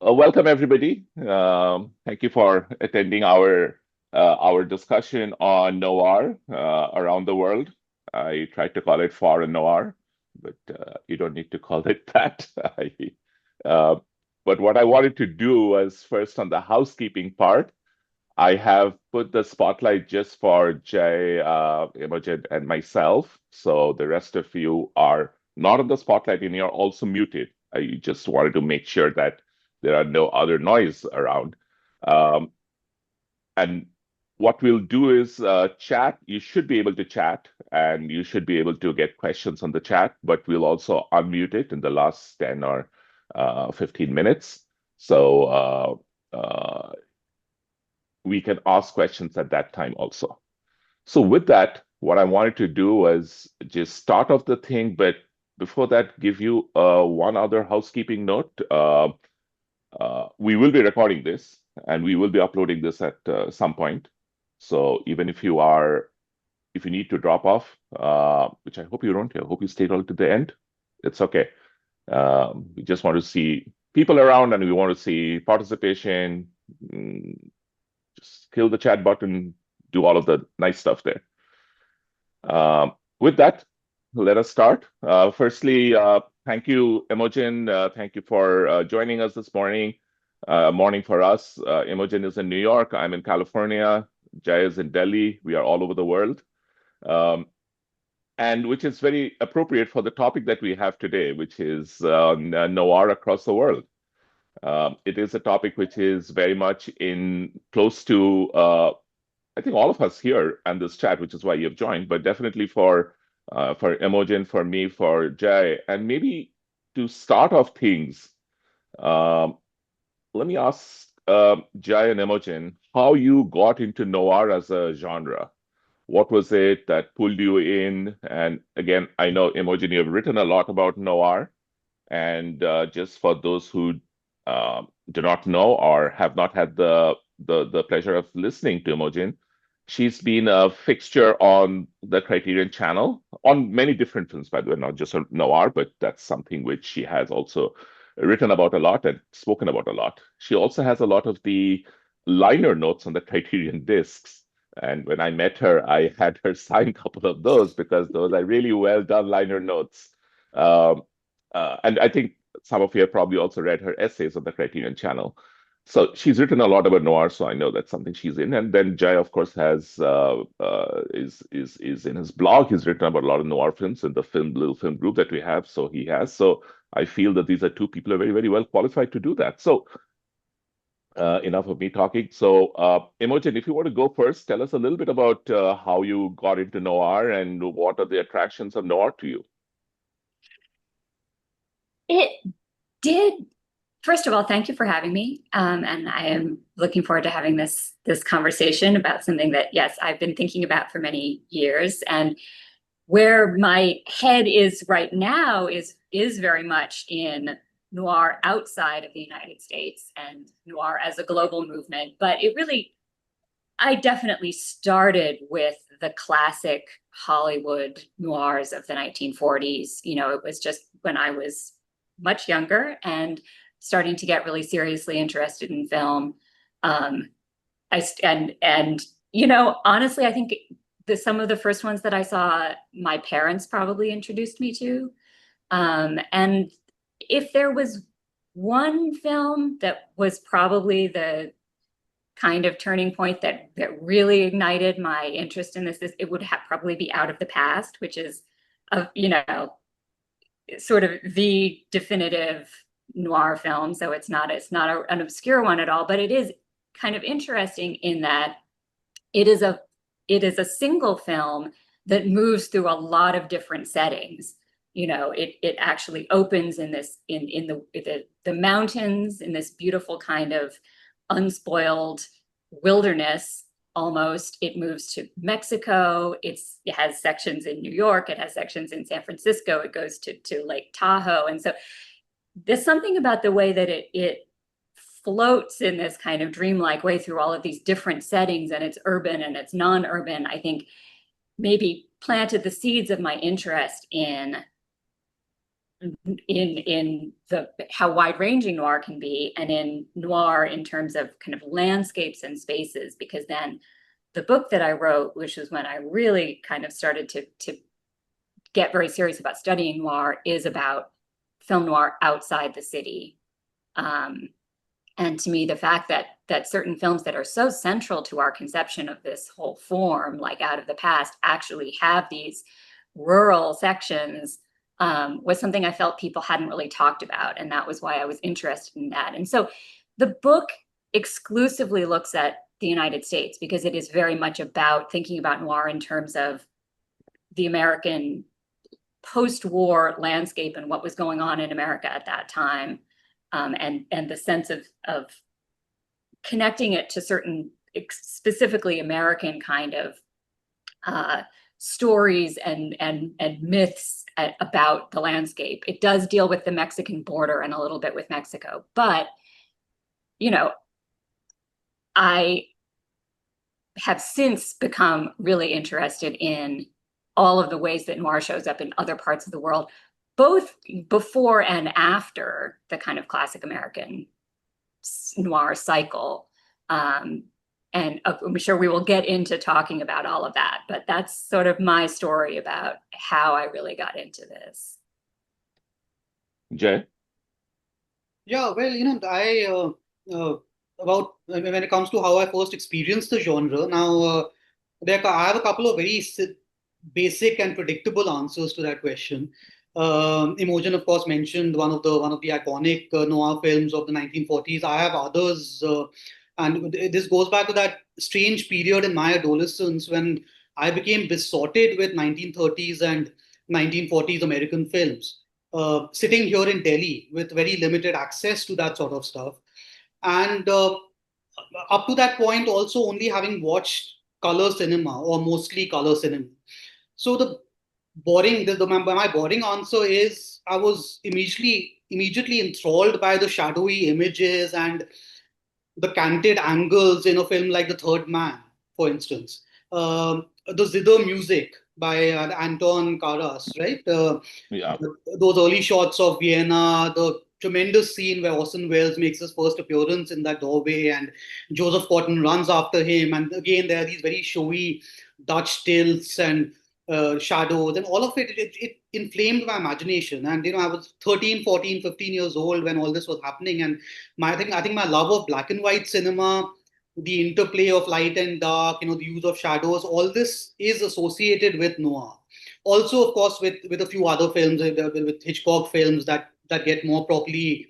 Welcome, everybody. Thank you for attending our discussion on Noir around the world. I tried to call it Foreign Noir, but you don't need to call it that. Uh, but what I wanted to do was first on the housekeeping part. I have put the spotlight just for Jay, Imogen, and myself. So the rest of you are not on the spotlight and you're also muted. I just wanted to make sure that there are no other noise around. Um, and what we'll do is chat. You should be able to chat and you should be able to get questions on the chat, but we'll also unmute it in the last 10 or 15 minutes. So we can ask questions at that time also. So with that, what I wanted to do was just start off the thing, but before that, give you one other housekeeping note. We will be recording this and we will be uploading this at some point. So even if you need to drop off, which I hope you don't, I hope you stay all to the end. It's okay. We just want to see people around and we want to see participation. Mm, just kill the chat button, do all of the nice stuff there. With that, let us start. Firstly, thank you, Imogen. Thank you for joining us this morning. Morning for us. Imogen is in New York. I'm in California. Jay is in Delhi. We are all over the world. Um, and which is very appropriate for the topic that we have today, which is noir across the world. It is a topic which is very much in close to I think all of us here and this chat, which is why you've joined, but definitely for Imogen, for me, for Jay, and maybe to start off things, um, let me ask Jay and Imogen how you got into noir as a genre. What was it that pulled you in? And again, I know Imogen, you've written a lot about noir, and just for those who do not know or have not had the pleasure of listening to Imogen, she's been a fixture on the Criterion Channel on many different films, by the way, not just on noir, but that's something which she has also written about a lot and spoken about a lot. She also has a lot of the liner notes on the Criterion discs. And when I met her, I had her sign a couple of those because those are really well done liner notes. Um, and I think some of you have probably also read her essays on the Criterion Channel. So she's written a lot about noir, so I know that's something she's in. And then Jay, of course, has is in his blog. He's written about a lot of noir films in the little film group that we have. So he has. So I feel that these are two people who are very, very well qualified to do that. So enough of me talking. So Imogen, if you want to go first, tell us a little bit about how you got into noir and what are the attractions of noir to you. It did. First of all, thank you for having me. And I am looking forward to having this conversation about something that, yes, I've been thinking about for many years. And where my head is right now is very much in noir outside of the United States and noir as a global movement. But I definitely started with the classic Hollywood noirs of the 1940s. It was just when I was much younger and starting to get really seriously interested in film. Um, honestly, I think some of the first ones that I saw, my parents probably introduced me to. And if there was one film that was probably the kind of turning point that really ignited my interest in this it would probably be Out of the Past, which is sort of the definitive noir film. So it's not an obscure one at all, but it is kind of interesting in that it is a single film that moves through a lot of different settings. It actually opens in the mountains, in this beautiful kind of unspoiled wilderness. Almost, it moves to Mexico. It has sections in New York. It has sections in San Francisco. It goes to Lake Tahoe. And so there's something about the way that it floats in this kind of dreamlike way through all of these different settings, and it's urban and it's non-urban. I think maybe planted the seeds of my interest in in the how wide-ranging noir can be, and in noir in terms of kind of landscapes and spaces, because then the book that I wrote, which was when I really kind of started to get very serious about studying noir, is about film noir outside the city. And to me, the fact that certain films that are so central to our conception of this whole form, like Out of the Past, actually have these rural sections, was something I felt people hadn't really talked about. And that was why I was interested in that. And so the book exclusively looks at the United States, because it is very much about thinking about noir in terms of the American post-war landscape and what was going on in America at that time, and the sense of connecting it to certain specifically American kind of stories and myths about the landscape. It does deal with the Mexican border and a little bit with Mexico, but you know, I have since become really interested in all of the ways that noir shows up in other parts of the world, both before and after the kind of classic American noir cycle. And I'm sure we will get into talking about all of that, but that's sort of my story about how I really got into this. Jay? Yeah, well, about when it comes to how I first experienced the genre. Now, I have a couple of very basic and predictable answers to that question. Imogen, of course, mentioned one of the iconic noir films of the 1940s. I have others, and this goes back to that strange period in my adolescence when I became besotted with 1930s and 1940s American films. Sitting here in Delhi with very limited access to that sort of stuff, and up to that point, also only having watched color cinema or mostly color cinema. So my boring answer is I was immediately enthralled by the shadowy images and the canted angles in a film like The Third Man, for instance. The zither music by Anton Karas, right? Yeah. Those early shots of Vienna, the tremendous scene where Orson Welles makes his first appearance in that doorway and Joseph Cotton runs after him. And again, there are these very showy Dutch tilts and shadows, and all of it inflamed my imagination. And I was 13, 14, 15 years old when all this was happening. And I think my love of black and white cinema, the interplay of light and dark, the use of shadows, all this is associated with noir. Also, of course, with a few other films, with Hitchcock films that get more properly,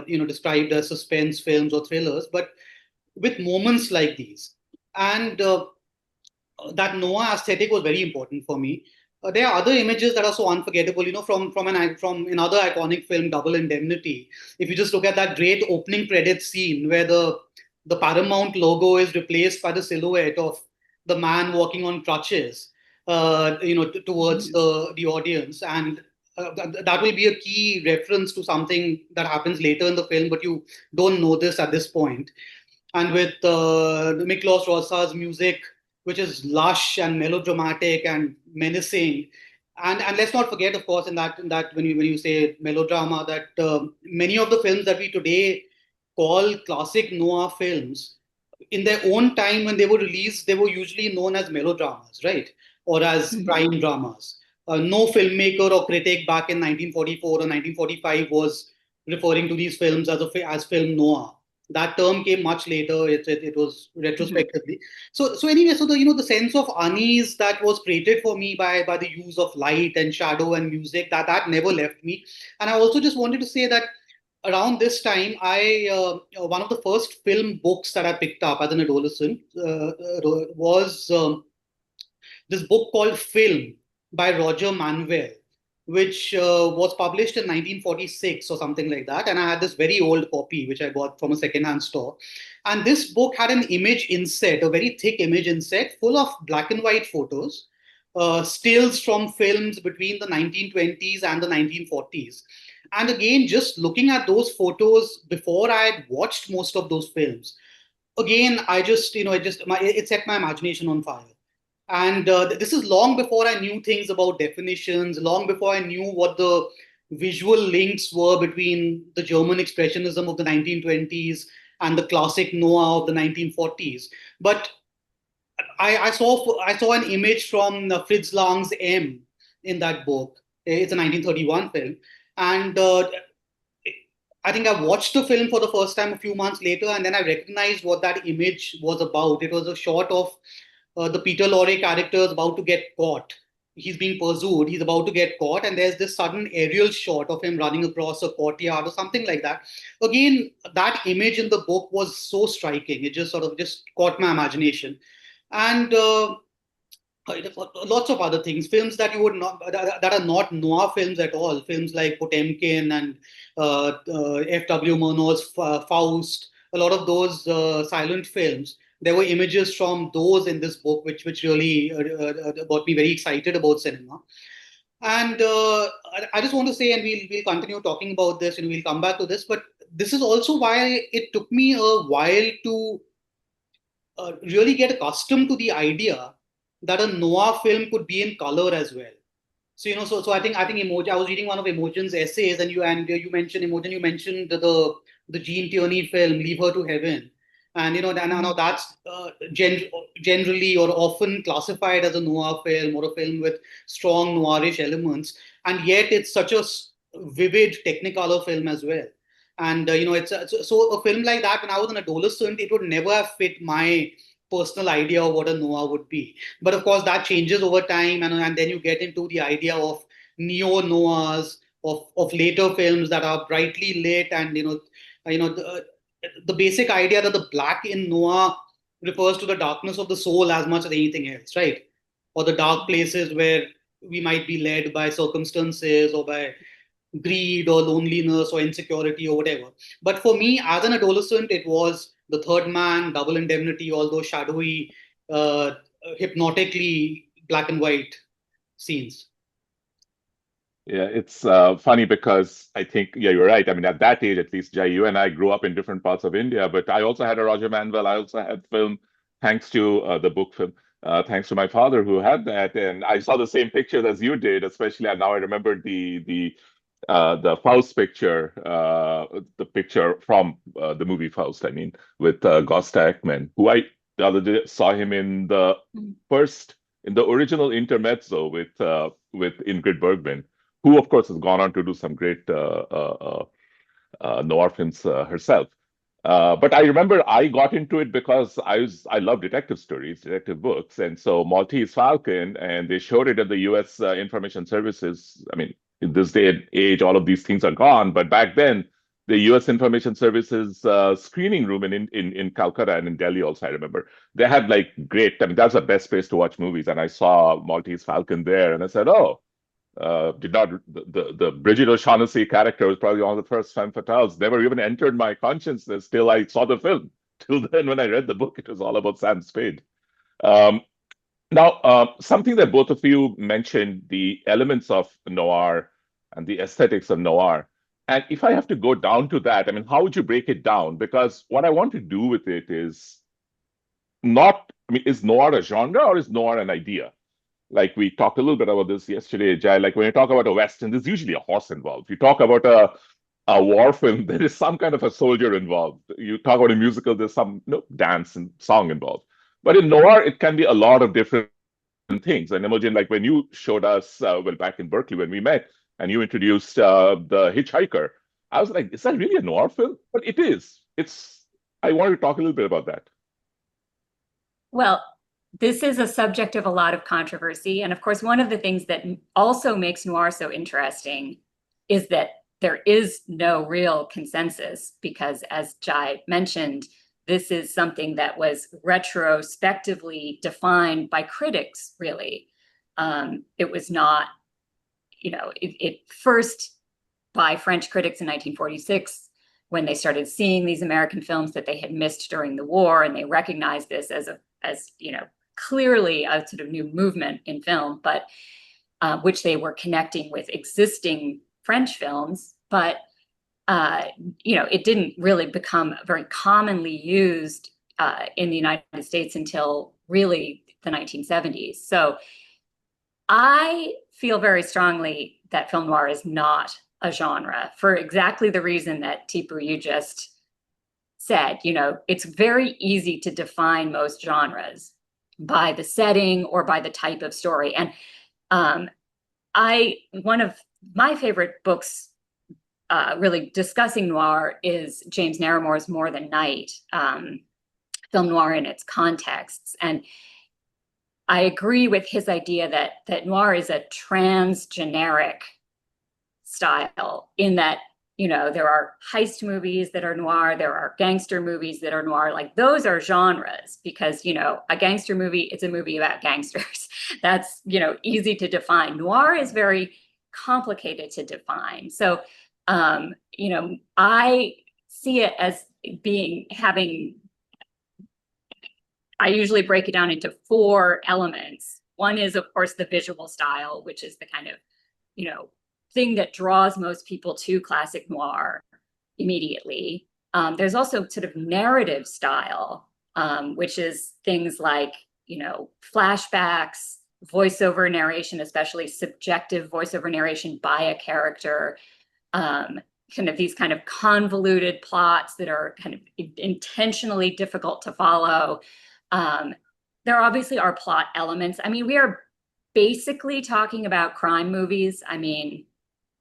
described as suspense films or thrillers, but with moments like these. And that noir aesthetic was very important for me. There are other images that are so unforgettable, from another iconic film, Double Indemnity. If you just look at that great opening credit scene where the Paramount logo is replaced by the silhouette of the man walking on crutches, towards the audience, and that will be a key reference to something that happens later in the film, but you don't know this at this point. And with Miklos Rosa's music, which is lush and melodramatic and menacing. And let's not forget, of course, in that when you say melodrama, that many of the films that we today call classic noir films, in their own time when they were released, they were usually known as melodramas, right? Or as crime dramas. No filmmaker or critic back in 1944 or 1945 was referring to these films as film noir. That term came much later. It was retrospectively. So anyway, so the sense of unease that was created for me by the use of light and shadow and music, that never left me. And I also just wanted to say that around this time, I one of the first film books that I picked up as an adolescent was this book called Film by Roger Manuel, which was published in 1946 or something like that. And I had this very old copy, which I got from a secondhand store. And this book had an image inset, a very thick image inset, full of black and white photos, stills from films between the 1920s and the 1940s. And again, just looking at those photos before I had watched most of those films, again, it set my imagination on fire. And this is long before I knew things about definitions, long before I knew what the visual links were between the German expressionism of the 1920s and the classic noir of the 1940s. But I saw an image from Fritz Lang's M in that book. It's a 1931 film, and I think I watched the film for the first time a few months later, and then I recognized what that image was about. It was a shot of the Peter Lorre character is about to get caught. He's being pursued. He's about to get caught, and there's this sudden aerial shot of him running across a courtyard or something like that. Again, that image in the book was so striking. It just sort of just caught my imagination, and lots of other things, films that you would not that are not noir films at all, films like Potemkin and F.W. Murnau's Faust, a lot of those silent films. There were images from those in this book, which really got me very excited about cinema. And I just want to say, and we'll continue talking about this, and we'll come back to this, but this is also why it took me a while to really get accustomed to the idea that a noir film could be in color as well. So so I think Imogen. I was reading one of Imogen's essays, and you mentioned Imogen. You mentioned the Jean Tierney film "Leave Her to Heaven," and now that's generally or often classified as a noir film or a film with strong noirish elements, and yet it's such a vivid Technicolor film as well. And so a film like that, when I was an adolescent, it would never have fit my personal idea of what a noir would be. But of course, that changes over time, and then you get into the idea of neo noirs, of later films that are brightly lit, and the basic idea that the black in noir refers to the darkness of the soul as much as anything else, right? Or the dark places where we might be led by circumstances or by greed or loneliness or insecurity or whatever. But for me, as an adolescent, it was The Third Man, Double Indemnity, all those shadowy, hypnotically black and white scenes. Yeah, it's funny because I think, yeah, you're right. I mean, at that age, at least, Jai, you and I grew up in different parts of India, but I also had a Roger Manville. I also had film, thanks to the book film, thanks to my father who had that, and I saw the same pictures as you did. Especially, and now I remember the Faust picture, the picture from the movie Faust. I mean, with Gosta Ekman, who I the other day saw him in the first in the original intermezzo with Ingrid Bergman, who of course has gone on to do some great noir films herself. But I remember I got into it because I love detective stories, detective books, and so Maltese Falcon, and they showed it at the U.S. Information Services. I mean, in this day and age, all of these things are gone, but back then, the U.S. Information Services screening room in Calcutta and in Delhi also, I remember they had like great. I mean, that's the best place to watch movies, and I saw Maltese Falcon there, and I said, oh. Did not the Bridget O'Shaughnessy character was probably one of the first femme fatales. Never even entered my consciousness till I saw the film. Till then, when I read the book, it was all about Sam Spade. Um, Now, something that both of you mentioned, the elements of noir and the aesthetics of noir. And if I have to go down to that, I mean, how would you break it down? Because what I want to do with it is not, I mean, is noir a genre or is noir an idea? Like we talked a little bit about this yesterday, Jai. Like when you talk about a Western, there's usually a horse involved. You talk about a war film, there is some kind of a soldier involved. You talk about a musical, there's some dance and song involved. But in noir, it can be a lot of different things. And Imogen, like when you showed us, well, back in Berkeley when we met, and you introduced The Hitchhiker, I was like, is that really a noir film? But it is. I wanted to talk a little bit about that. Well, this is a subject of a lot of controversy. And of course, one of the things that also makes noir so interesting is that there is no real consensus because, as Jai mentioned, this is something that was retrospectively defined by critics, really. It was not, it first by French critics in 1946, when they started seeing these American films that they had missed during the war, and they recognized this as clearly a sort of new movement in film, but which they were connecting with existing French films. But it didn't really become very commonly used in the United States until really the 1970s. So I feel very strongly that film noir is not a genre for exactly the reason that Tipu, you just said. It's very easy to define most genres by the setting or by the type of story. And one of my favorite books really discussing noir is James Narramore's More Than Night, film noir in its contexts. And I agree with his idea that noir is a transgeneric style, in that there are heist movies that are noir, there are gangster movies that are noir. Like, those are genres, because a gangster movie, it's a movie about gangsters. That's easy to define. Noir is very complicated to define. So I see it as I usually break it down into 4 elements. One is, of course, the visual style, which is the kind of thing that draws most people to classic noir immediately. There's also sort of narrative style, which is things like, flashbacks, voiceover narration, especially subjective voiceover narration by a character, kind of these kind of convoluted plots that are kind of intentionally difficult to follow. There obviously are plot elements. I mean, we are basically talking about crime movies. I mean,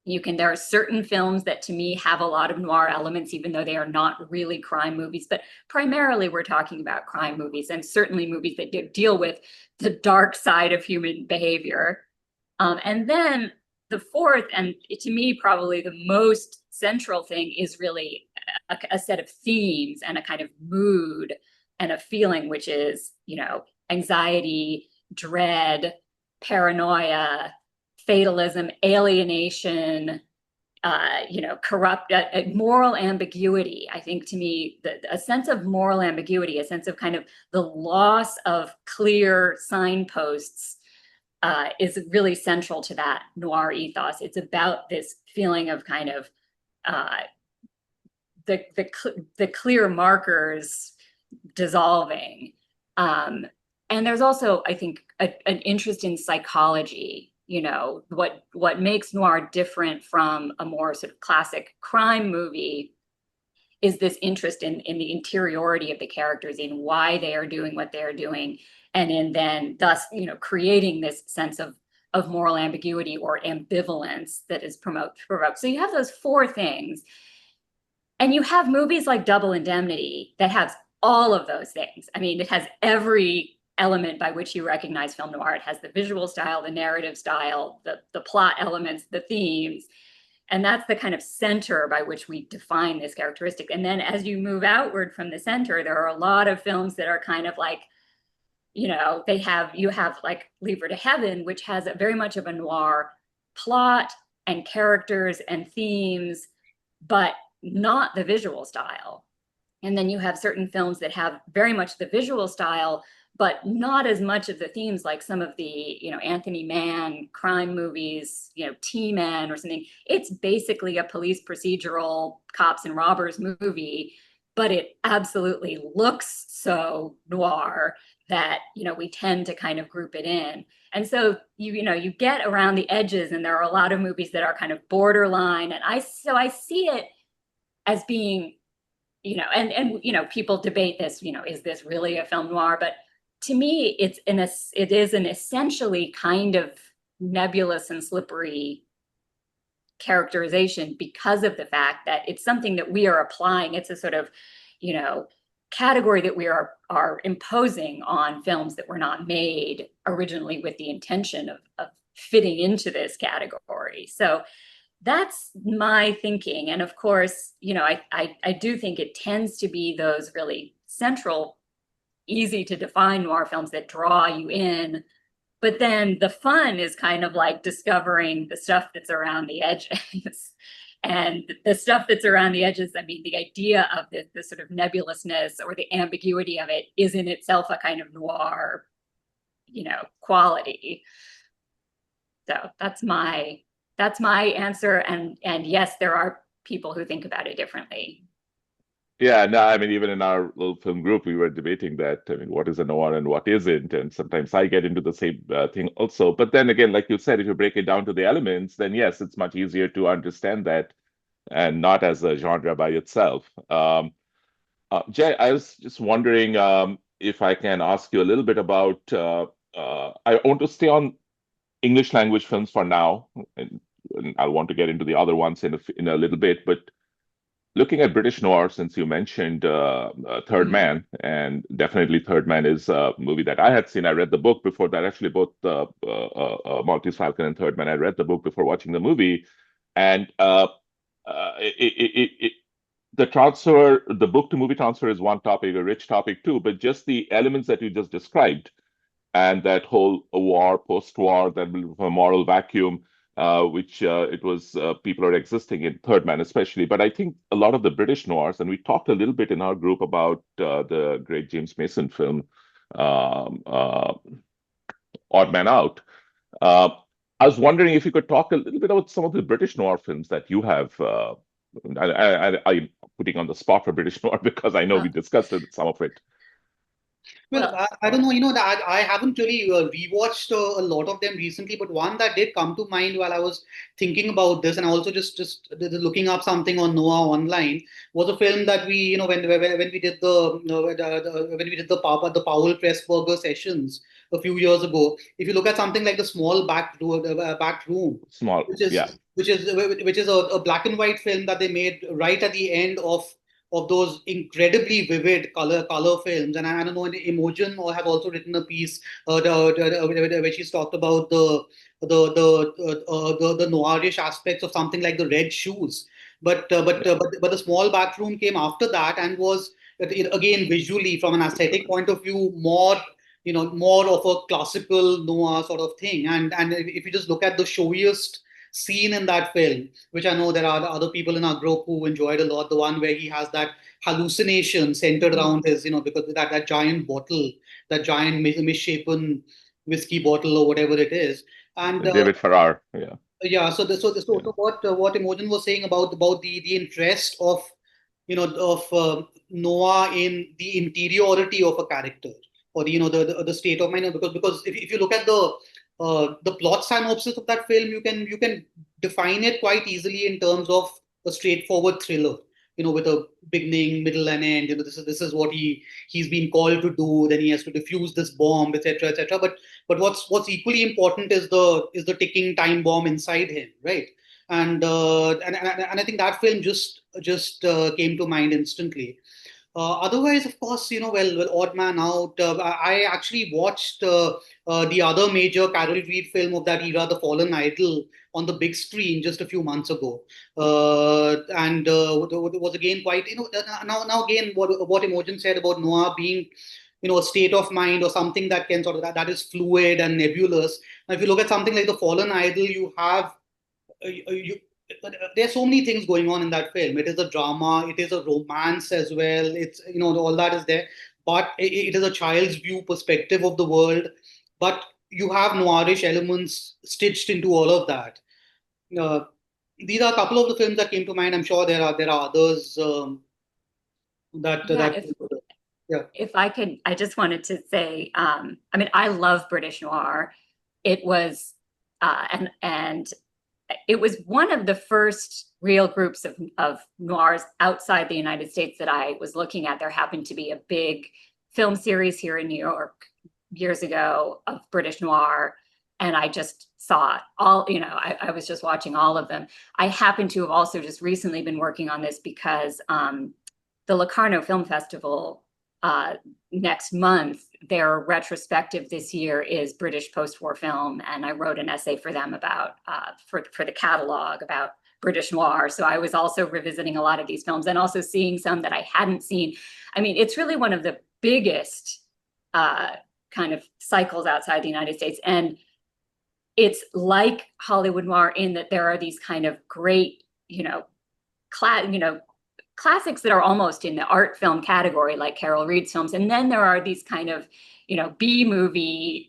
there are certain films that to me have a lot of noir elements, even though they are not really crime movies, but primarily we're talking about crime movies, and certainly movies that deal with the dark side of human behavior. And then the fourth, and to me probably the most central thing, is really a set of themes and a kind of mood and a feeling, which is, anxiety, dread, paranoia, fatalism, alienation, corrupt, moral ambiguity. I think, to me, a sense of moral ambiguity, a sense of kind of the loss of clear signposts, is really central to that noir ethos. It's about this feeling of kind of the clear markers dissolving. And there's also, I think, an interest in psychology. What makes noir different from a more sort of classic crime movie is this interest in the interiority of the characters, in why they are doing what they're doing, and in then thus creating this sense of moral ambiguity or ambivalence that is provoked. So you have those 4 things, and you have movies like Double Indemnity that has all of those things. I mean, it has every element by which you recognize film noir. It has the visual style, the narrative style, the plot elements, the themes. And that's the kind of center by which we define this characteristic. And then as you move outward from the center, there are a lot of films that are kind of like, you have like Leave Her to Heaven, which has very much of a noir plot and characters and themes, but not the visual style. And then you have certain films that have very much the visual style, but not as much of the themes, like some of the, Anthony Mann crime movies, T-Man or something. It's basically a police procedural cops and robbers movie, but it absolutely looks so noir that, we tend to kind of group it in. And so, you get around the edges, and there are a lot of movies that are kind of borderline. And I see it as being, and people debate this, is this really a film noir? But to me, it is an essentially kind of nebulous and slippery characterization, because of the fact that it's something that we are applying. It's a sort of, category that we are imposing on films that were not made originally with the intention of fitting into this category. So that's my thinking. And of course, I do think it tends to be those really central, easy to define noir films that draw you in. But then the fun is kind of like discovering the stuff that's around the edges. And the stuff that's around the edges, I mean, the idea of the sort of nebulousness or the ambiguity of it is in itself a kind of noir, quality. So that's my answer. And yes, there are people who think about it differently. Yeah, no, I mean, even in our little film group, we were debating that. I mean, what is a noir and what isn't? And sometimes I get into the same thing also. But then again, like you said, if you break it down to the elements, then yes, it's much easier to understand that and not as a genre by itself. Jay, I was just wondering if I can ask you a little bit about. I want to stay on English language films for now, and I'll want to get into the other ones in a little bit. But looking at British noir, since you mentioned Third Mhm. Man, and definitely Third Man is a movie that I had seen. I read the book before that. Actually, both Maltese Falcon and Third Man, I read the book before watching the movie, and the transfer, the book to movie transfer is one topic, a rich topic too, but just the elements that you just described and that whole war, post-war, that a moral vacuum, which it was people are existing in Third Man especially. But I think a lot of the British noirs, and we talked a little bit in our group about the great James Mason film, um, uh, Odd Man Out. Uh, I was wondering if you could talk a little bit about some of the British noir films that you have. I'm putting on the spot for British noir because I know we Uh, discussed some of it. Well, well, I don't know, that I haven't really rewatched a lot of them recently, but one that did come to mind while I was thinking about this, and also looking up something on Noah online, was a film that we, when we did when we did the Powell Pressburger sessions a few years ago. If you look at something like the small back room, Small, yeah. which is a black and white film that they made right at the end of those incredibly vivid color films. And I don't know, Imogen or have also written a piece where she's talked about the noirish aspects of something like the Red Shoes. But the small backroom came after that and was again visually from an aesthetic point of view more of a classical noir sort of thing. And if you just look at the showiest scene in that film, which I know there are other people in our group who enjoyed a lot. The one where he has that hallucination centered mm, around his, because that giant bottle, that giant misshapen whiskey bottle or whatever it is. And David Farrar, yeah. yeah, Yeah. so what Imogen was saying about the interest of Noah in the interiority of a character, or the state of mind, because if you look at the plot synopsis of that film, you can define it quite easily in terms of a straightforward thriller, with a beginning, middle, and end. This is what he's been called to do. Then he has to defuse this bomb, etc., etc. But what's equally important is the ticking time bomb inside him, right? And I think that film just came to mind instantly. Otherwise, of course, Odd Man Out. I actually watched the other major Carol Reed film of that era, The Fallen Idol, on the big screen just a few months ago, and it was again quite, now again what Imogen said about Noah being, a state of mind or something that can sort of that is fluid and nebulous. Now, if you look at something like The Fallen Idol, you have you, there's so many things going on in that film. It is a drama, it is a romance as well. It's, all that is there, but it is a child's view perspective of the world. But you have noirish elements stitched into all of that. Uh, these are a couple of the films that came to mind. I'm sure there are others that yeah, that yeah. if I could, I just wanted to say, I mean, I love British noir. It was, and it was one of the first real groups of noirs outside the United States that I was looking at. There happened to be a big film series here in New York years ago of British noir. And I just saw it all, I was just watching all of them. I happen to have also just recently been working on this because the Locarno Film Festival next month, their retrospective this year is British post-war film, and I wrote an essay for them about for the catalog about British noir. So I was also revisiting a lot of these films and also seeing some that I hadn't seen. I mean, it's really one of the biggest kind of cycles outside the United States, and it's like Hollywood noir in that there are these kind of great, classics that are almost in the art film category, like Carol Reed's films. And then there are these kind of, B movie,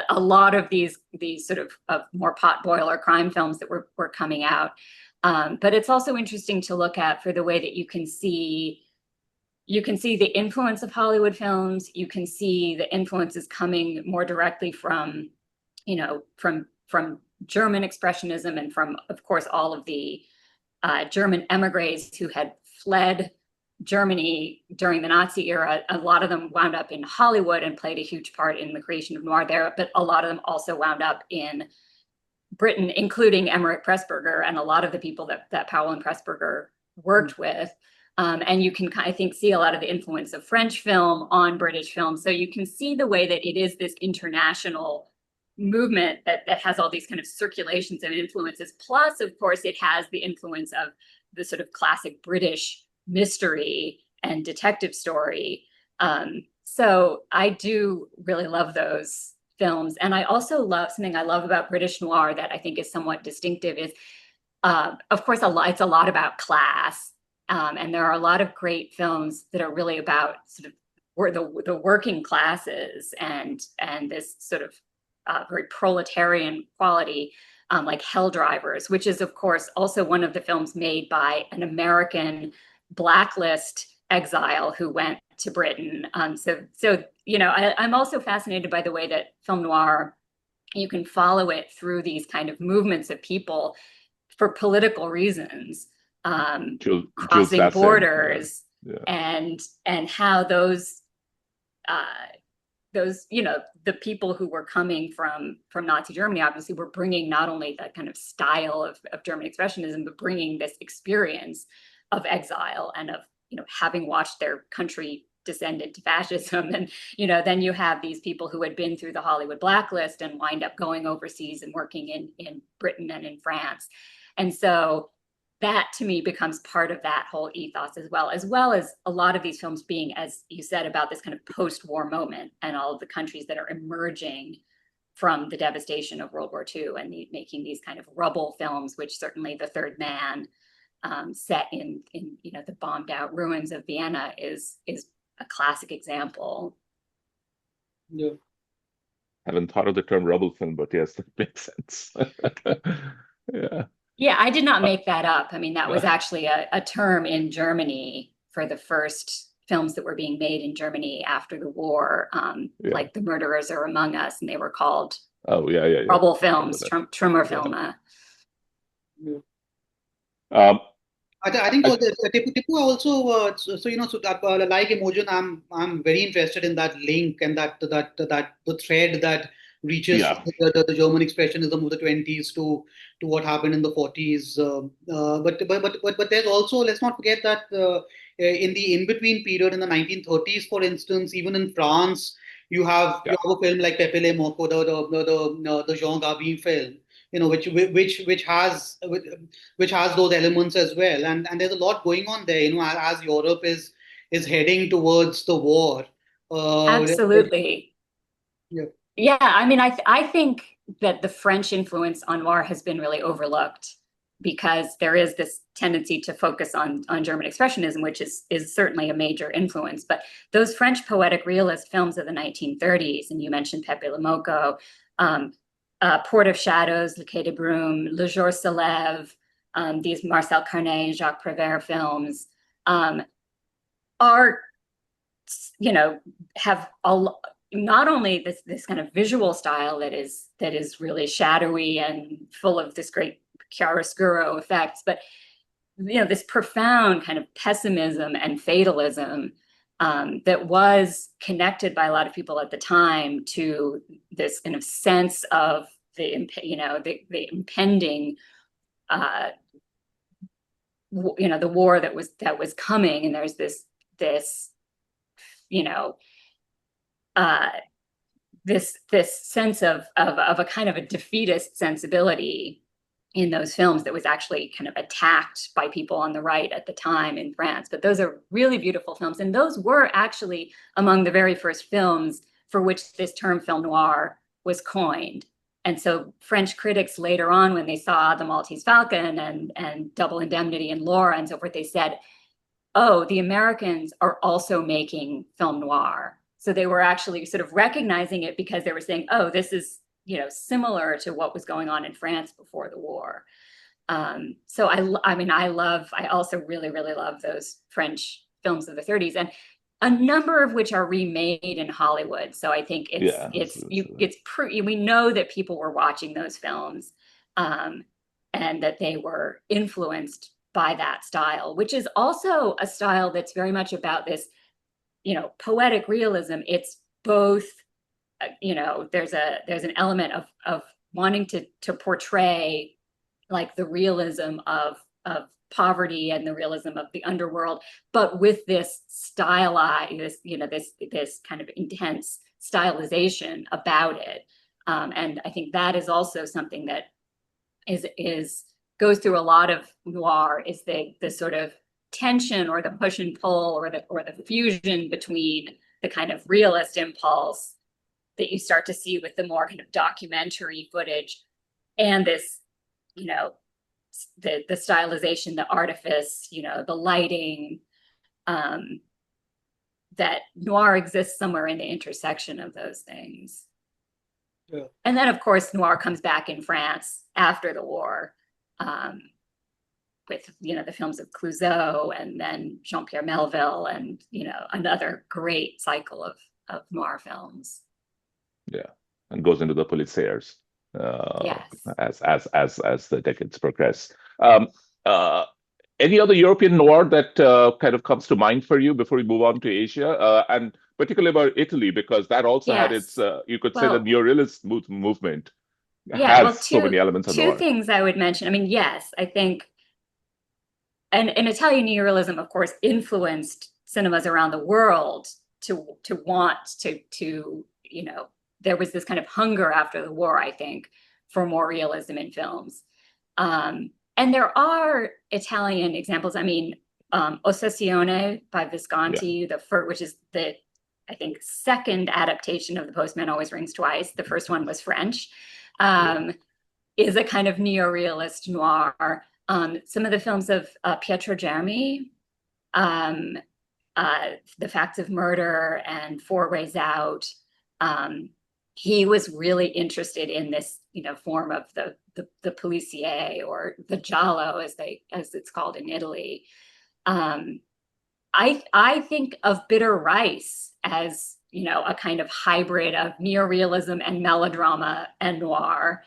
a lot of these sort of more potboiler crime films that were coming out. But it's also interesting to look at for the way that you can see you can see the influence of Hollywood films. You can see the influences coming more directly from, from German expressionism and from, of course, all of the German emigres who had fled Germany during the Nazi era. A lot of them wound up in Hollywood and played a huge part in the creation of noir there, but a lot of them also wound up in Britain, including Emmerich Pressburger and a lot of the people that Powell and Pressburger worked with. And you can, I think, see a lot of the influence of French film on British film. So you can see the way that it is this international movement that has all these kind of circulations and influences. Plus, of course, it has the influence of the sort of classic British mystery and detective story. So I do really love those films. And I also love, something I love about British noir that I think is somewhat distinctive is, of course, it's a lot about class. And there are a lot of great films that are really about sort of the working classes and this sort of very proletarian quality, like Hell Drivers, which is, of course, also one of the films made by an American blacklist exile who went to Britain. So I'm also fascinated by the way that film noir, you can follow it through these kind of movements of people for political reasons, crossing borders, and how those the people who were coming from Nazi Germany obviously were bringing not only that kind of style of German expressionism, but bringing this experience of exile and of having watched their country descend into fascism. And then you have these people who had been through the Hollywood blacklist and wind up going overseas and working in Britain and in France. And so that to me becomes part of that whole ethos as well as a lot of these films being, as you said, about this kind of post-war moment and all of the countries that are emerging from the devastation of World War II and making these kind of rubble films, which certainly The Third Man, set in the bombed out ruins of Vienna is a classic example. Yeah. Haven't thought of the term rubble film, but yes, that makes sense. Yeah. Yeah, I did not make that up. I mean, that was actually a term in Germany for the first films that were being made in Germany after the war, like The Murderers Are Among Us, and they were called rubble films, Trümmerfilme. I think Tipu also like Imogen, I'm very interested in that link and that the thread that reaches the German expressionism of the 20s to what happened in the 40s. But there's also, let's not forget that in the in-between period in the 1930s, for instance, even in France, you have a film like Pepe Le Moko, the Jean Gabin film, which has those elements as well, and there's a lot going on there, as Europe is heading towards the war. Absolutely. Yeah. I mean, I think that the French influence on noir has been really overlooked because there is this tendency to focus on German expressionism, which is certainly a major influence. But those French poetic realist films of the 1930s, and you mentioned Pepe Le Moko, Port of Shadows, Le Quai de Brume, Le Jour se lève, these Marcel Carné and Jacques Prévert films, are, have not only this kind of visual style that is really shadowy and full of this great chiaroscuro effects, but this profound kind of pessimism and fatalism that was connected by a lot of people at the time to this kind of sense of the impending the war that was coming, and there's this sense of a kind of a defeatist sensibility in those films that was actually kind of attacked by people on the right at the time in France. But those are really beautiful films. And those were actually among the very first films for which this term film noir was coined. And so French critics later on, when they saw The Maltese Falcon and Double Indemnity and Laura and so forth, they said, oh, the Americans are also making film noir. So they were actually sort of recognizing it because they were saying, oh, this is similar to what was going on in France before the war. So I also really, really love those French films of the 30s, and a number of which are remade in Hollywood. So I think we know that people were watching those films, and that they were influenced by that style, which is also a style that's very much about this, poetic realism. It's both, there's an element of wanting to portray like the realism of poverty and the realism of the underworld, but with this stylized, this kind of intense stylization about it. And I think that is also something that goes through a lot of noir, is the sort of tension or the push and pull or the fusion between the kind of realist impulse that you start to see with the more kind of documentary footage and this, the stylization, the artifice, the lighting, that noir exists somewhere in the intersection of those things. Yeah. And then, of course, noir comes back in France after the war, with, the films of Clouseau and then Jean-Pierre Melville and, another great cycle of noir films. Yeah, and goes into the policiers Yes. as the decades progress. Any other European noir that kind of comes to mind for you before we move on to Asia, and particularly about Italy, because that also had its, you could say, the neorealist movement has so many elements of noir. Two things I would mention. I mean, yes, I think, and Italian neorealism, of course, influenced cinemas around the world to want to there was this kind of hunger after the war, I think, for more realism in films. And there are Italian examples. I mean, Ossessione by Visconti, which is the, I think, second adaptation of The Postman Always Rings Twice. The first one was French, is a kind of neorealist noir. Some of the films of Pietro Germi, The Facts of Murder and Four Ways Out, he was really interested in this, form of the policier, or the giallo as it's called in Italy. I think of Bitter Rice as, a kind of hybrid of neorealism and melodrama and noir.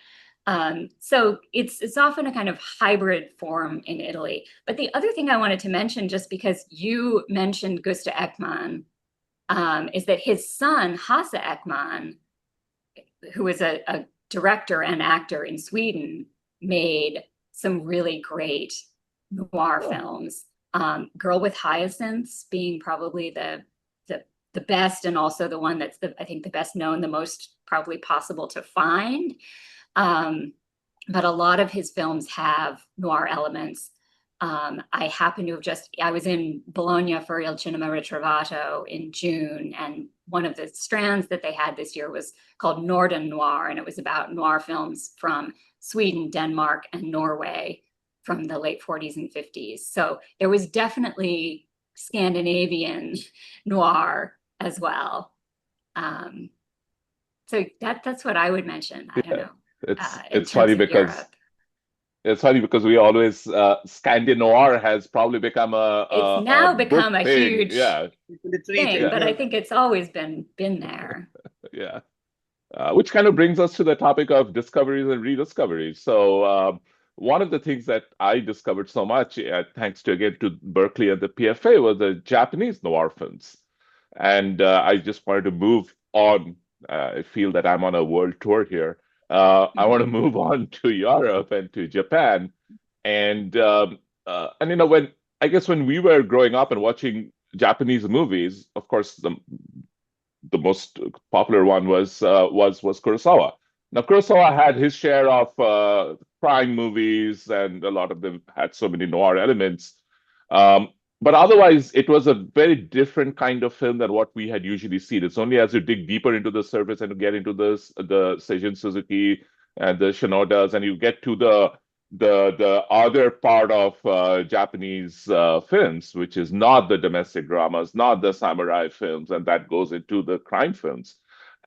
So it's often a kind of hybrid form in Italy. But the other thing I wanted to mention, just because you mentioned Gösta Ekman, is that his son, Hasse Ekman, who is a director and actor in Sweden, made some really great noir films. Girl with Hyacinths being probably the best, and also the one that's I think the best known, the most probably possible to find. But a lot of his films have noir elements. I happen to have I was in Bologna for Il Cinema Ritrovato in June, and one of the strands that they had this year was called Norden Noir, and it was about noir films from Sweden, Denmark, and Norway from the late 40s and 50s. So there was definitely Scandinavian noir as well. So that's what I would mention. I don't know. It's funny because Europe. It's funny because we always Scandi noir has probably become it's now become a thing. huge thing, but I think it's always been there. Yeah, which kind of brings us to the topic of discoveries and rediscoveries. So one of the things that I discovered so much, thanks again to Berkeley and the PFA, was the Japanese noir films, and I just wanted to move on. I feel that I'm on a world tour here. I want to move on to Europe and to Japan, and when we were growing up and watching Japanese movies, of course the most popular one was Kurosawa. Now Kurosawa had his share of crime movies, and a lot of them had so many noir elements. But otherwise, it was a very different kind of film than what we had usually seen. It's only as you dig deeper into the surface and get into the Seijun Suzuki and the Shinodas, and you get to the other part of Japanese films, which is not the domestic dramas, not the samurai films, and that goes into the crime films.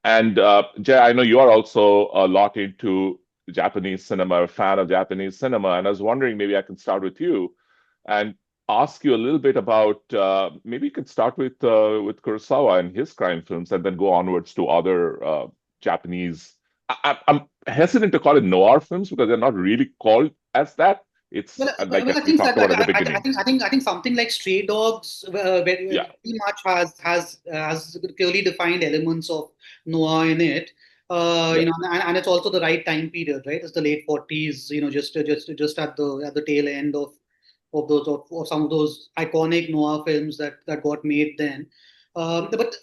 And Jay, I know you are also a lot into Japanese cinema, a fan of Japanese cinema, and I was wondering, maybe I can start with you. And ask you a little bit about maybe you could start with Kurosawa and his crime films, and then go onwards to other Japanese. I'm hesitant to call it noir films because they're not really called as that. It's like Well, as I we think talked that about at the I beginning. think something like Stray Dogs very Yeah, much has clearly defined elements of noir in it. yeah, And it's also the right time period, right? It's the late 40s, just at the tail end of some of those iconic noir films that got made then. But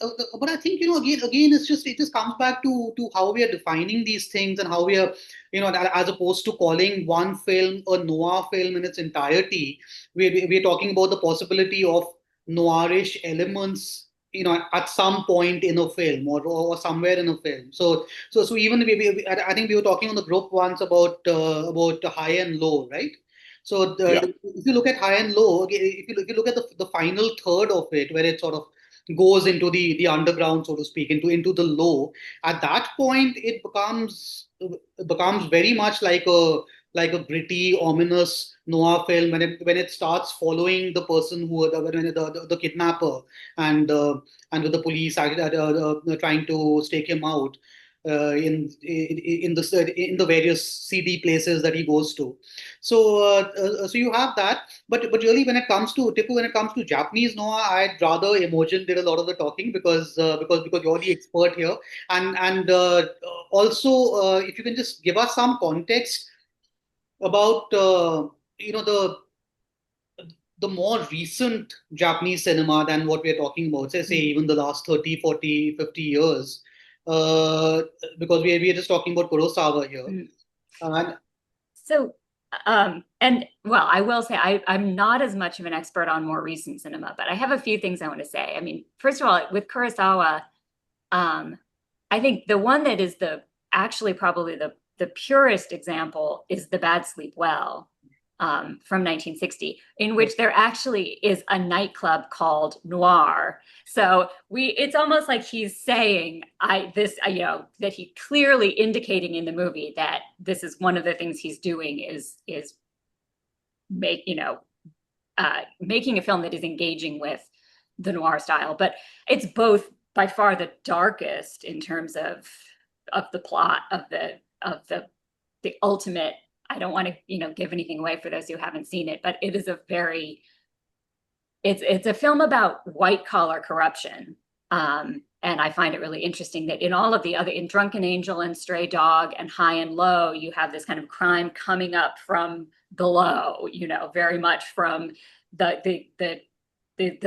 I think again it just comes back to how we are defining these things and how we are as opposed to calling one film a noir film in its entirety, we're talking about the possibility of noirish elements at some point in a film or somewhere in a film. So even I think we were talking on the group once about the high and low, right? So yeah, if you look at high and low, okay, if you look at the final third of it, where it sort of goes into the underground, so to speak, into the low, at that point it becomes very much like a gritty, ominous noir film when it starts following the person the kidnapper and with the police trying to stake him out in the various seedy places that he goes to. So you have that, but really when it comes to Tipu, when it comes to Japanese noir, I'd rather Imogen did a lot of the talking because you're the expert here, and also if you can just give us some context about the more recent Japanese cinema than what we're talking about, say even the last 30, 40, 50 years, uh, because we are just talking about Kurosawa here. Mm. And So, and well, I will say I'm not as much of an expert on more recent cinema, but I have a few things I want to say. I mean, first of all, with Kurosawa, I think the one that is actually probably the purest example is The Bad Sleep Well, from 1960, in which there actually is a nightclub called Noir. So it's almost like he's saying, that he clearly indicating in the movie that this is one of the things he's doing is making a film that is engaging with the noir style. But it's both by far the darkest in terms of the plot of the ultimate. I don't want to give anything away for those who haven't seen it, but it is it's a film about white collar corruption. And I find it really interesting that in all of the other, in Drunken Angel and Stray Dog and High and Low, you have this kind of crime coming up from below, very much from the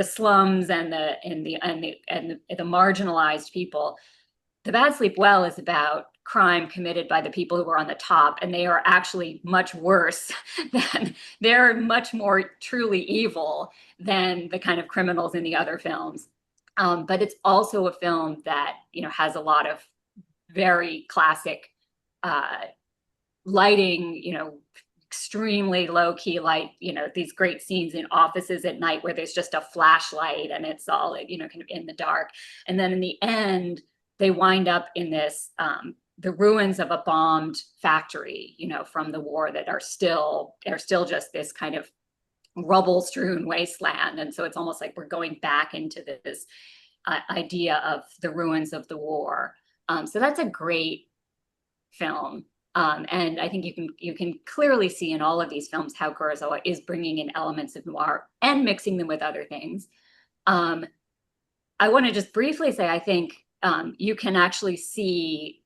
slums and the marginalized people. The Bad Sleep Well is about crime committed by the people who are on the top, and they are actually much worse they're much more truly evil than the kind of criminals in the other films. But it's also a film that has a lot of very classic lighting, extremely low key light, these great scenes in offices at night where there's just a flashlight and it's all kind of in the dark. And then in the end, they wind up in this the ruins of a bombed factory, from the war that are still just this kind of rubble-strewn wasteland. And so it's almost like we're going back into this idea of the ruins of the war. So that's a great film. And I think you can clearly see in all of these films how Kurosawa is bringing in elements of noir and mixing them with other things. I want to just briefly say, I think you can actually see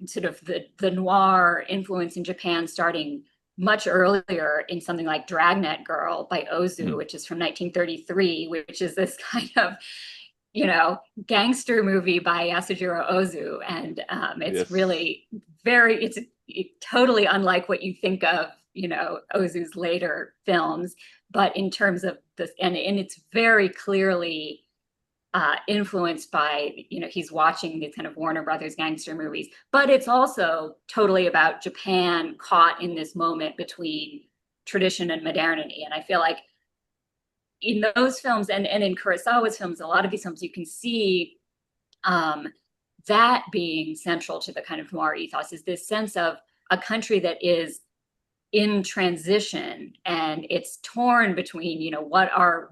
sort of the noir influence in Japan starting much earlier in something like Dragnet Girl by Ozu, which is from 1933, which is this kind of gangster movie by Yasujiro Ozu. And it's really it's totally unlike what you think of, Ozu's later films. But in terms of this, and it's very clearly influenced by, he's watching these kind of Warner Brothers gangster movies, but it's also totally about Japan caught in this moment between tradition and modernity. And I feel like in those films and in Kurosawa's films, a lot of these films, you can see that being central to the kind of noir ethos, is this sense of a country that is in transition, and it's torn between, you know, what are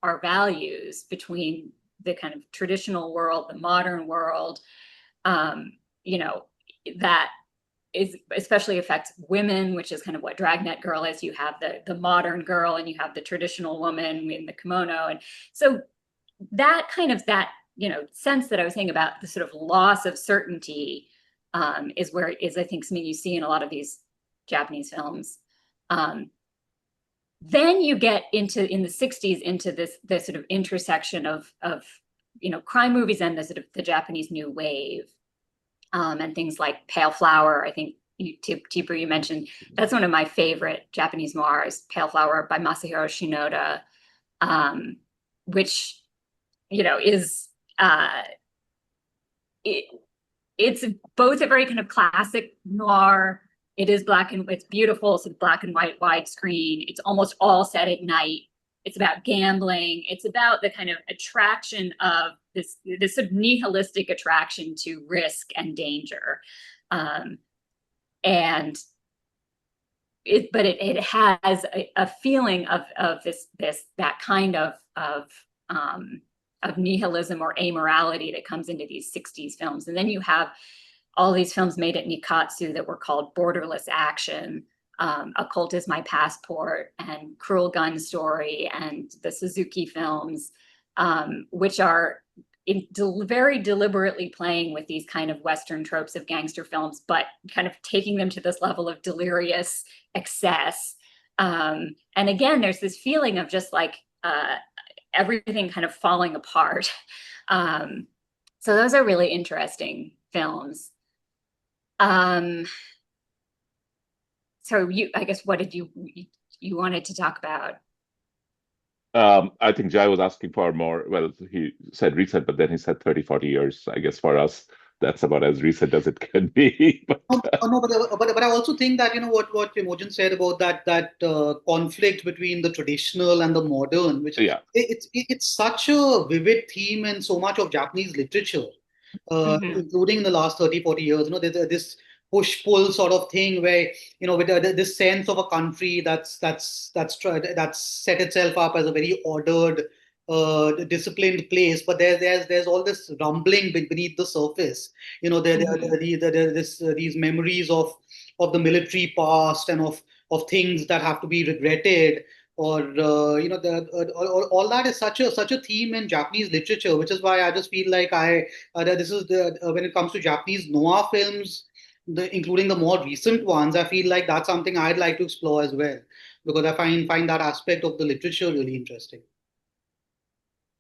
our values between the kind of traditional world, the modern world, you know, that is especially affects women, which is kind of what Dragnet Girl is. You have the modern girl and you have the traditional woman in the kimono. And so that kind of, that, you know, sense that I was saying about the sort of loss of certainty is I think something you see in a lot of these Japanese films. Then you get into, in the 60s, into this sort of intersection of, you know, crime movies and the sort of the Japanese new wave. And things like Pale Flower. I think Tipu, you mentioned, that's one of my favorite Japanese noirs, Pale Flower by Masahiro Shinoda, which, you know, is it's both a very kind of classic noir. It is it's beautiful, so black and white widescreen. It's almost all set at night. It's about gambling. It's about the kind of attraction of this sort of nihilistic attraction to risk and danger. But it has a feeling of that kind of nihilism or amorality that comes into these 60s films. And then you have all these films made at Nikatsu that were called Borderless Action, Occult is My Passport, and Cruel Gun Story, and the Suzuki films, which are very deliberately playing with these kind of Western tropes of gangster films, but kind of taking them to this level of delirious excess. And again, there's this feeling of just like everything kind of falling apart. So those are really interesting films. So I guess, what did you wanted to talk about? I think Jai was asking for more. Well, he said recent, but then he said 30, 40 years. I guess for us, that's about as recent as it can be. But I also think that, you know, what Imogen said about that conflict between the traditional and the modern, which yeah, it's such a vivid theme in so much of Japanese literature, including in the last 30, 40 years. You know, there's this push-pull sort of thing where, you know, with this sense of a country that's set itself up as a very ordered, disciplined place, but there's all this rumbling beneath the surface. You know, there these memories of the military past and of things that have to be regretted, or you know, all that is such a theme in Japanese literature, which is why I just feel like this is when it comes to Japanese noir films, including the more recent ones, I feel like that's something I'd like to explore as well, because I find that aspect of the literature really interesting.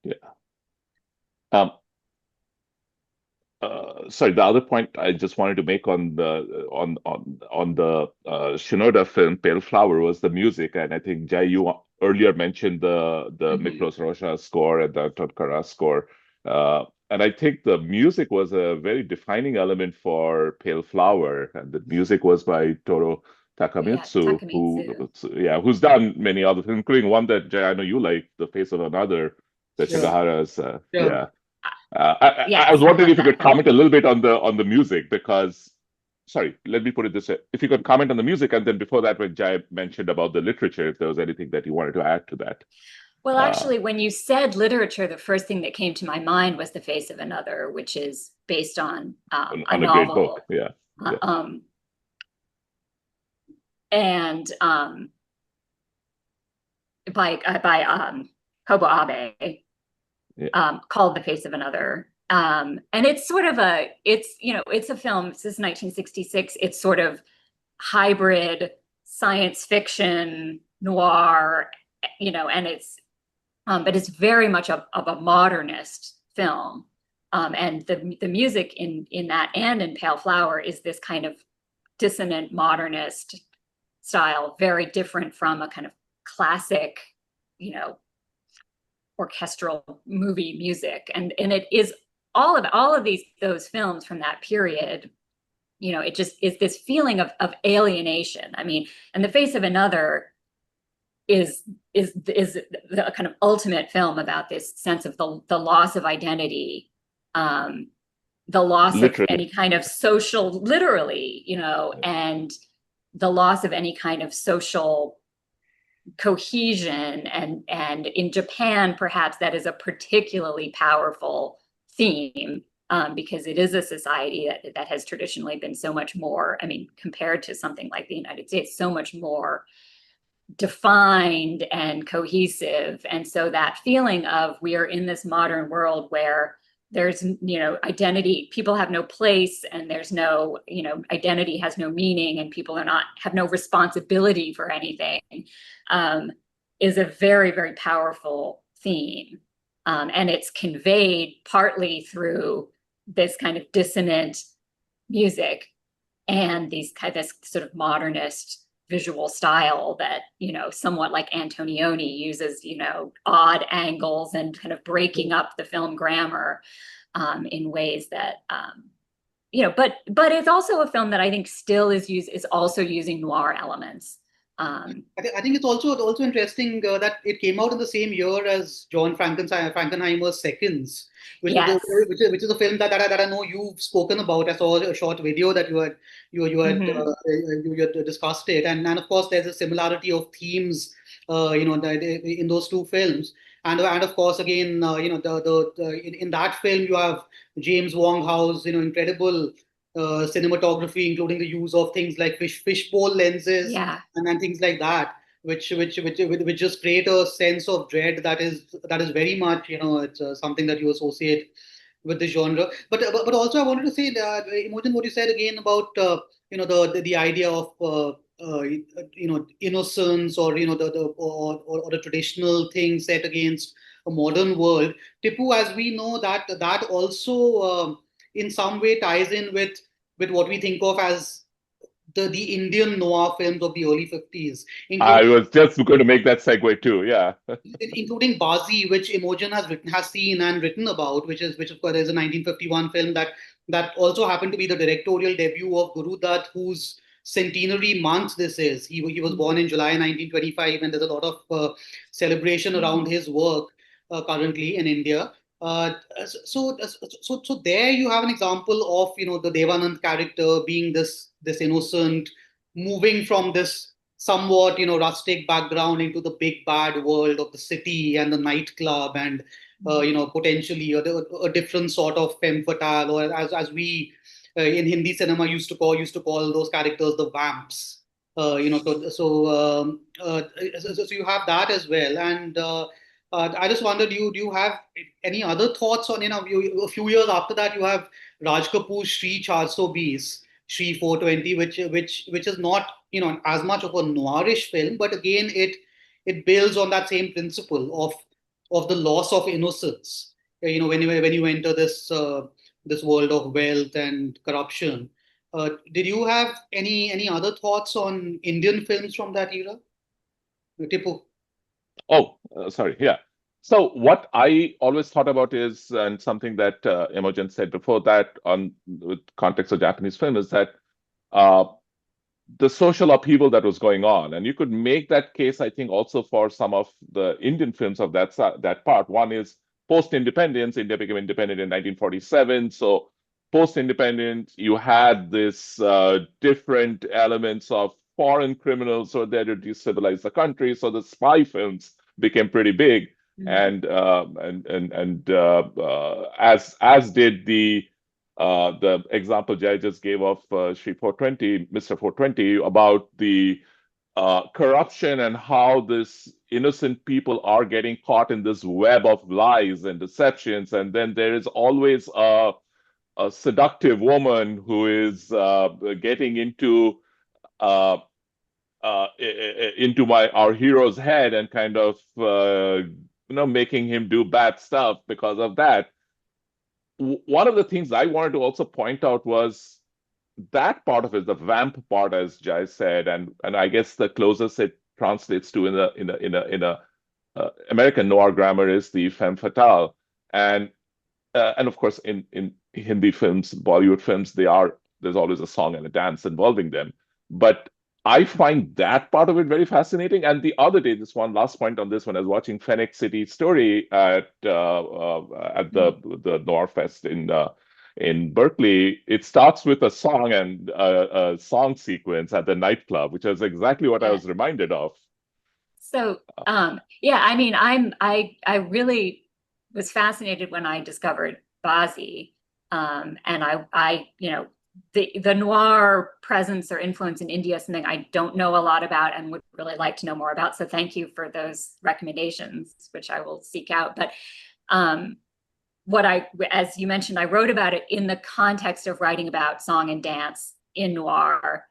yeah. Sorry, the other point I just wanted to make on the Shinoda film Pale Flower was the music, and I think Jai, you earlier mentioned the Miklos Rocha score and the Tonkara score, and I think the music was a very defining element for Pale Flower, and the music was by Toru Takamitsu, who's done many other things, including one that Jai, I know you like, The Face of Another, the Chigahara's. I was wondering if you could comment a little bit on the music, because, sorry, let me put it this way. If you could comment on the music, and then before that, when Jai mentioned about the literature, if there was anything that you wanted to add to that. Well, actually, when you said literature, the first thing that came to my mind was The Face of Another, which is based on a novel. Great book, yeah. And by Kobo Abe. Called The Face of Another. And it's sort of it's a film, this is 1966, it's sort of hybrid science fiction, noir, you know, and it's, but it's very much of a modernist film. And the music in that and in Pale Flower is this kind of dissonant modernist style, very different from a kind of classic, you know, orchestral movie music, and it is all of those films from that period. You know, it just is this feeling of alienation. I mean, and The Face of Another is the kind of ultimate film about this sense of the loss of identity, the loss of any kind of social, literally, you know, and the loss of any kind of social cohesion, and in Japan, perhaps that is a particularly powerful theme, because it is a society that has traditionally been so much more, I mean, compared to something like the United States, so much more defined and cohesive. And so that feeling of we are in this modern world where there's, identity, people have no place, and there's no, identity has no meaning, and people have no responsibility for anything, is a very, very powerful theme. And it's conveyed partly through this kind of dissonant music and this sort of modernist visual style that, somewhat like Antonioni uses, odd angles and kind of breaking up the film grammar in ways that, but it's also a film that I think still is also using noir elements. I think it's also interesting that it came out in the same year as John Frankenheimer's Seconds, Yes. which is a film that I know you've spoken about. I saw a short video that you had discussed it, and of course there's a similarity of themes, in those two films. And of course, again, in that film you have James Wong Howe's incredible cinematography, including the use of things like fishbowl lenses, Yeah. and things like that, which just create a sense of dread that is very much, it's something that you associate with the genre. But also I wanted to say that, Imogen, what you said again about the idea of innocence, or or the traditional thing set against a modern world. Tipu, as we know, that also in some way ties in with what we think of as the Indian noir films of the early 50s, I including was just going to make that segue too. Yeah. including Bazi, which Imogen has seen and written about, which of course is a 1951 film that also happened to be the directorial debut of Guru Dutt, whose centenary month this is. He was born in July 1925, and there's a lot of celebration around his work currently in India. So there you have an example of the Devanand character being this innocent, moving from this somewhat rustic background into the big bad world of the city and the nightclub, and potentially a different sort of femme fatale, or as we in Hindi cinema used to call those characters the vamps. So you have that as well. And I just wondered, do you have any other thoughts on, a few years after that you have Raj Kapoor's Shri 420, Shri 420, which is not as much of a noirish film, but again it builds on that same principle of the loss of innocence. When you enter this world of wealth and corruption. Did you have any other thoughts on Indian films from that era, Tipu? Oh, sorry. Yeah. So what I always thought about is, and something that Imogen said before that on with context of Japanese film, is that uh, the social upheaval that was going on, and you could make that case, I think, also for some of the Indian films of that part. One is post-independence. India became independent in 1947. So post-independence, you had this different elements of foreign criminals who were there to destabilize the country. So the spy films became pretty big, and as did the example Jay just gave of Shri 420, Mr. 420, about the corruption and how this innocent people are getting caught in this web of lies and deceptions. And then there is always a seductive woman who is getting uh, into our hero's head and kind of making him do bad stuff because of that. One of the things I wanted to also point out was that part of it, the vamp part, as Jai said, and I guess the closest it translates to in a American noir grammar is the femme fatale, and of course in Hindi films, Bollywood films, there's always a song and a dance involving them. But I find that part of it very fascinating. And the other day, this one last point on this one, I was watching Fennec City Story at the Noir Fest in Berkeley, it starts with a song and a song sequence at the nightclub, which is exactly what I was reminded of. So, yeah, I mean, I really was fascinated when I discovered Bazi, and I, you know, the noir presence or influence in India is something I don't know a lot about and would really like to know more about. So, thank you for those recommendations, which I will seek out. But as you mentioned, I wrote about it in the context of writing about song and dance in noir.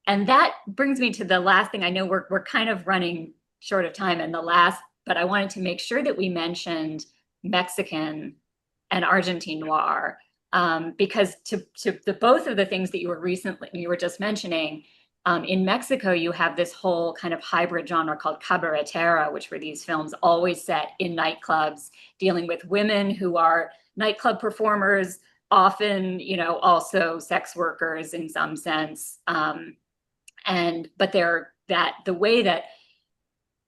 And that brings me to the last thing. I know we're kind of running short of time, and but I wanted to make sure that we mentioned Mexican and Argentine noir, because to the both of the things that you were just mentioning, in Mexico, you have this whole kind of hybrid genre called cabaretera, which were these films always set in nightclubs, dealing with women who are nightclub performers, often, you know, also sex workers in some sense. But the way that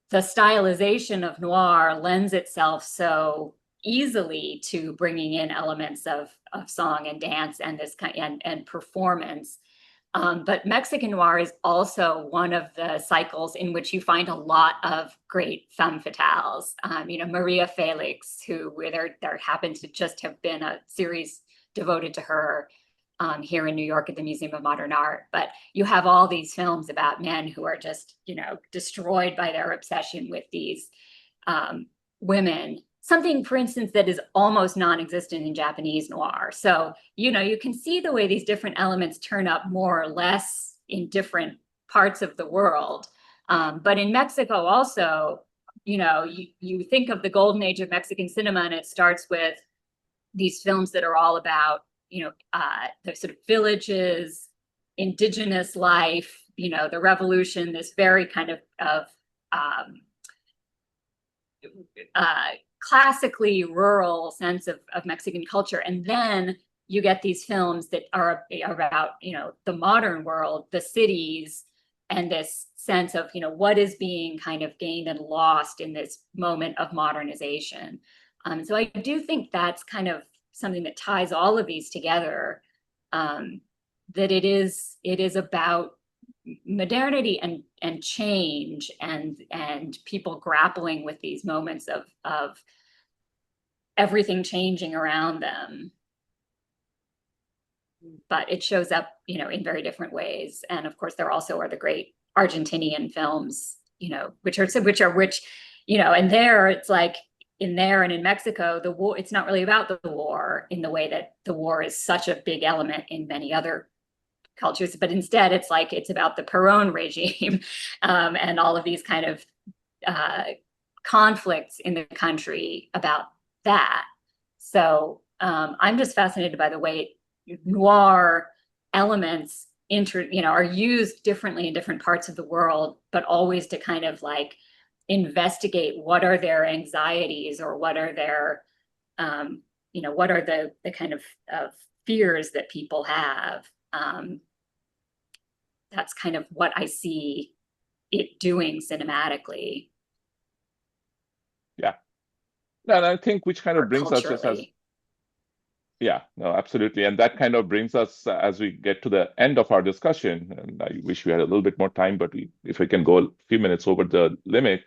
the stylization of noir lends itself so easily to bringing in elements of song and dance and this kind and performance. But Mexican noir is also one of the cycles in which you find a lot of great femme fatales. You know, Maria Felix, where there happened to just have been a series devoted to her here in New York at the Museum of Modern Art. But you have all these films about men who are just, you know, destroyed by their obsession with these women. Something, for instance, that is almost non-existent in Japanese noir. So, you know, you can see the way these different elements turn up more or less in different parts of the world. But in Mexico also, you know, you think of the golden age of Mexican cinema, and it starts with these films that are all about, you know, the sort of villages, indigenous life, you know, the revolution, this very kind of classically rural sense of Mexican culture. And then you get these films that are about, you know, the modern world, the cities, and this sense of, you know, what is being kind of gained and lost in this moment of modernization. So I do think that's kind of something that ties all of these together, that it is about modernity and change and people grappling with these moments of everything changing around them. But it shows up, you know, in very different ways. And of course, there also are the great Argentinian films, you know, which, you know, and there it's like in there and in Mexico, the war, it's not really about the war in the way that the war is such a big element in many other cultures, but instead it's like it's about the Perón regime and all of these kind of conflicts in the country about that. So I'm just fascinated by the way noir elements are used differently in different parts of the world, but always to kind of like investigate what are their anxieties or what are their what are the kind of fears that people have. That's kind of what I see it doing cinematically. Yeah. And I think which kind of brings us just as, culturally. yeah, no, absolutely. And that kind of brings us as we get to the end of our discussion, and I wish we had a little bit more time, but if we can go a few minutes over the limit,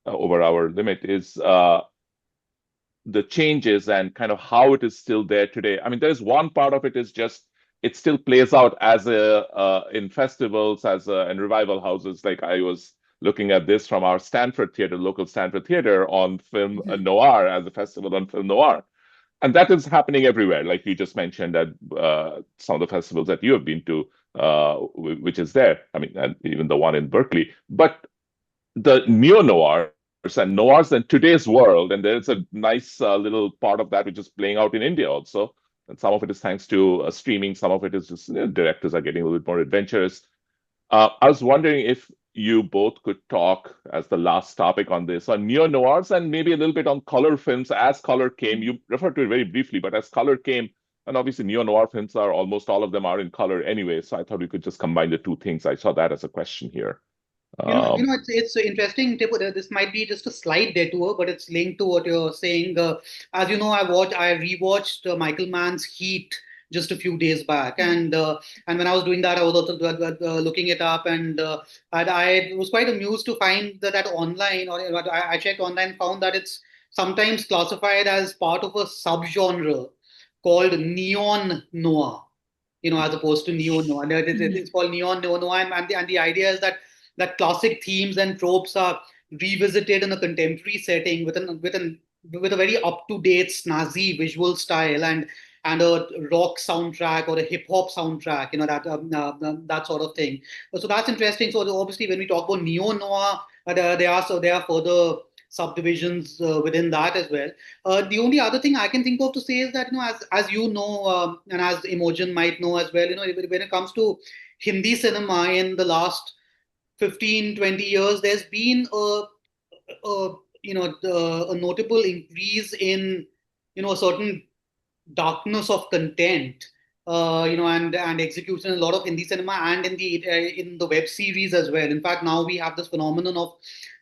over our limit, is the changes and kind of how it is still there today. I mean, there's one part of it is just it still plays out as in festivals, in revival houses. Like I was looking at this from our Stanford theater, local Stanford theater, on film noir as a festival on film noir. And that is happening everywhere, like you just mentioned at some of the festivals that you have been to, which is there. I mean, and even the one in Berkeley. But the neo-noirs and noirs in today's world, and there's a nice little part of that which is playing out in India also. And some of it is thanks to streaming, some of it is just directors are getting a little bit more adventurous. I was wondering if you both could talk as the last topic on this on neo noirs and maybe a little bit on color films as color came. You referred to it very briefly, but as color came, and obviously neo noir films are almost all of them are in color anyway. So I thought we could just combine the two things. I saw that as a question here. It's interesting, Tipu. This might be just a slight detour, but it's linked to what you're saying. As you know, I rewatched Michael Mann's Heat just a few days back, and when I was doing that, I was also looking it up, and I was quite amused to find that online, or I checked online, found that it's sometimes classified as part of a subgenre called neon noir. As opposed to neo noir. It's called neon neo noir, and the idea is that classic themes and tropes are revisited in a contemporary setting with a very up to date, snazzy visual style and a rock soundtrack or a hip hop soundtrack, that sort of thing. So that's interesting. So obviously, when we talk about neo noir, there are further subdivisions within that as well. The only other thing I can think of to say is that, as you know, and as Imogen might know as well, when it comes to Hindi cinema in the last 15, 20 years, there's been a notable increase in, a certain darkness of content, and execution in a lot of Hindi cinema and in the web series as well. In fact, now we have this phenomenon of,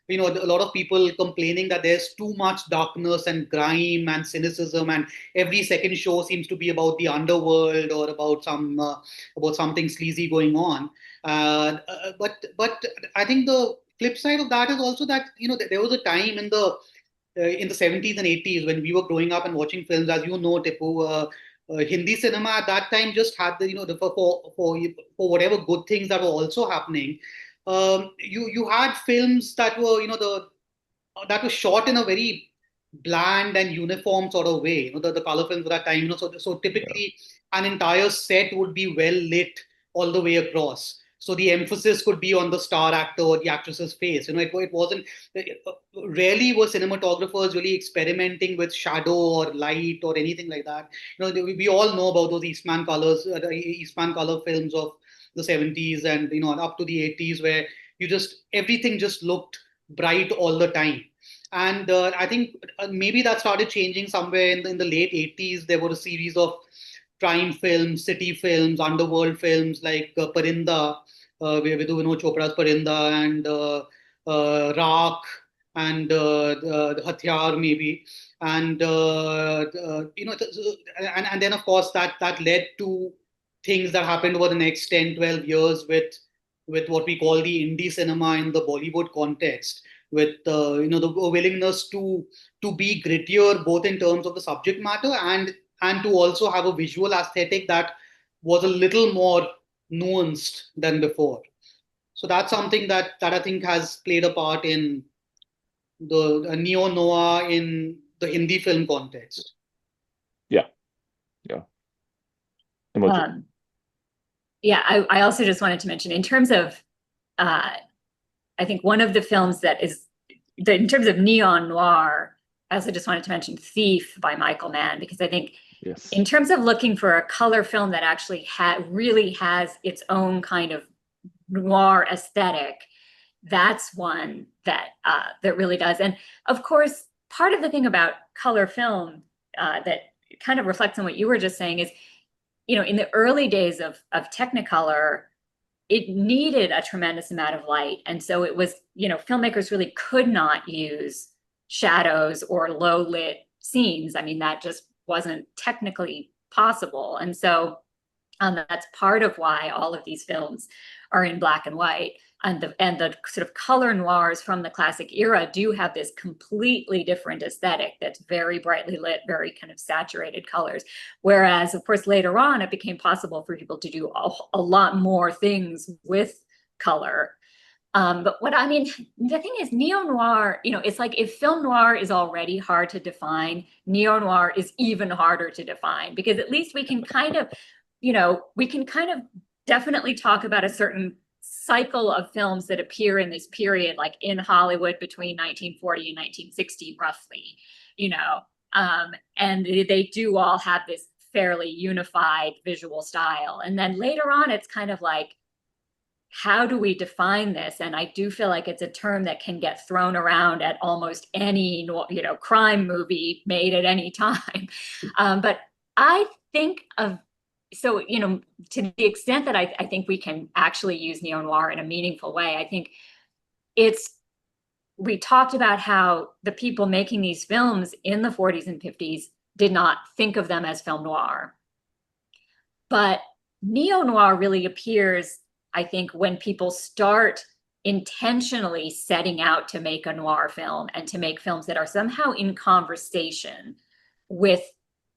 a lot of people complaining that there's too much darkness and grime and cynicism, and every second show seems to be about the underworld or about something sleazy going on. But I think the flip side of that is also that, there was a time in the 70s and 80s when we were growing up and watching films, as you know, Tipu, Hindi cinema at that time just had for whatever good things that were also happening. You had films that were, that was shot in a very bland and uniform sort of way. The color films at that time, so typically an entire set would be well lit all the way across. So the emphasis could be on the star actor or the actress's face. It wasn't. Rarely were cinematographers really experimenting with shadow or light or anything like that. We all know about those Eastman color films of the 70s and up to the 80s, where everything just looked bright all the time. And I think maybe that started changing somewhere in the late 80s. There were a series of crime films, city films, underworld films like Parinda, with Vinod Chopra's Parinda, and Raak, and the Hathyar maybe. And, and then of course that led to things that happened over the next 10, 12 years with what we call the indie cinema in the Bollywood context, with the willingness to be grittier both in terms of the subject matter and to also have a visual aesthetic that was a little more nuanced than before. So that's something that I think has played a part in the neo noir in the Hindi film context. Yeah, yeah. Imogen. Yeah, I also just wanted to mention in terms of, I think one of the films that is, in terms of neon noir, I also just wanted to mention Thief by Michael Mann, because I think in terms of looking for a color film that actually really has its own kind of noir aesthetic, that's one that that really does. And of course, part of the thing about color film that kind of reflects on what you were just saying is, in the early days of Technicolor, it needed a tremendous amount of light. And so it was, filmmakers really could not use shadows or low lit scenes. I mean, that just wasn't technically possible. And so that's part of why all of these films are in black and white. And the sort of color noirs from the classic era do have this completely different aesthetic that's very brightly lit, very kind of saturated colors. Whereas, of course, later on, it became possible for people to do a lot more things with color. But the thing is, neo-noir, it's like if film noir is already hard to define, neo-noir is even harder to define, because at least we can kind of definitely talk about a certain cycle of films that appear in this period, like in Hollywood between 1940 and 1960, roughly, and they do all have this fairly unified visual style. And then later on, it's kind of like, how do we define this? And I do feel like it's a term that can get thrown around at almost any, crime movie made at any time. But I think to the extent that I think we can actually use neo-noir in a meaningful way, I think we talked about how the people making these films in the 40s and 50s did not think of them as film noir. But neo-noir really appears, I think, when people start intentionally setting out to make a noir film and to make films that are somehow in conversation with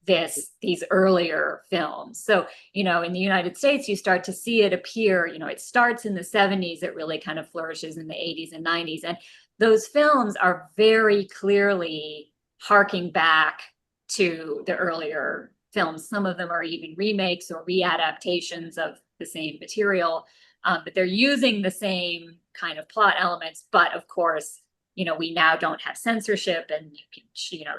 these earlier films. So, in the United States, you start to see it appear, it starts in the 70s, it really kind of flourishes in the 80s and 90s. And those films are very clearly harking back to the earlier films. Some of them are even remakes or readaptations of the same material, but they're using the same kind of plot elements. But of course, we now don't have censorship, and you can,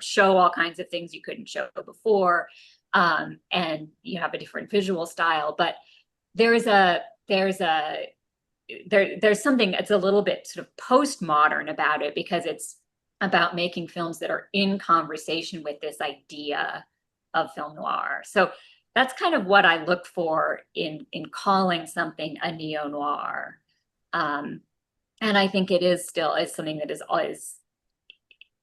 show all kinds of things you couldn't show before, and you have a different visual style. But there's something that's a little bit sort of postmodern about it, because it's about making films that are in conversation with this idea of film noir. So that's kind of what I look for in calling something a neo-noir. And I think it is something that is always,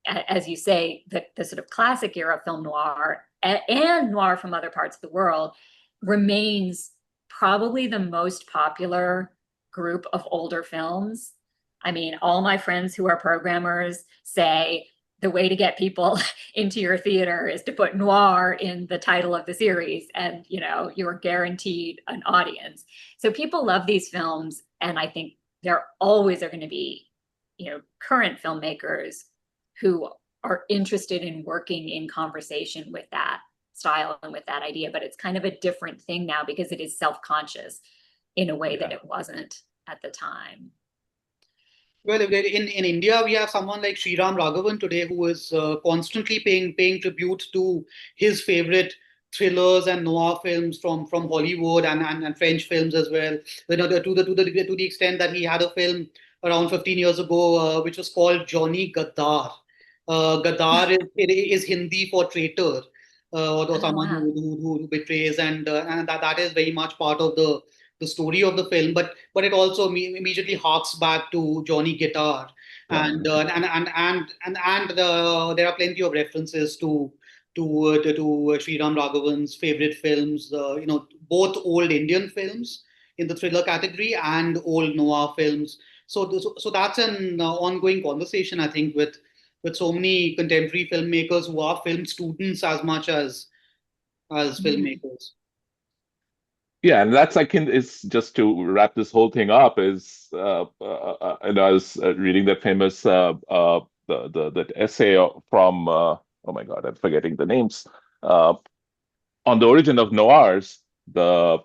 as you say, the sort of classic era of film noir and noir from other parts of the world remains probably the most popular group of older films. I mean, all my friends who are programmers say the way to get people into your theater is to put noir in the title of the series, and you're guaranteed an audience. So people love these films, and I think there always are going to be, current filmmakers who are interested in working in conversation with that style and with that idea. But it's kind of a different thing now, because it is self-conscious in a way that it wasn't at the time. Well, in India, we have someone like Sriram Raghavan today, who is constantly paying tribute to his favorite thrillers and noir films from Hollywood and French films as well. To the extent that he had a film around 15 years ago, which was called Johnny Gaddar. Gaddar is Hindi for traitor, or someone Wow. who betrays, and that is very much part of the story of the film, but it also immediately harks back to Johnny Guitar, and there are plenty of references to Sriram Raghavan's favorite films. Both old Indian films in the thriller category and old noir films. So that's an ongoing conversation, I think, with so many contemporary filmmakers who are film students as much as filmmakers. Yeah, and that's is just to wrap this whole thing up is and I was reading that famous that essay from oh my God, I'm forgetting the names, on the origin of noirs, the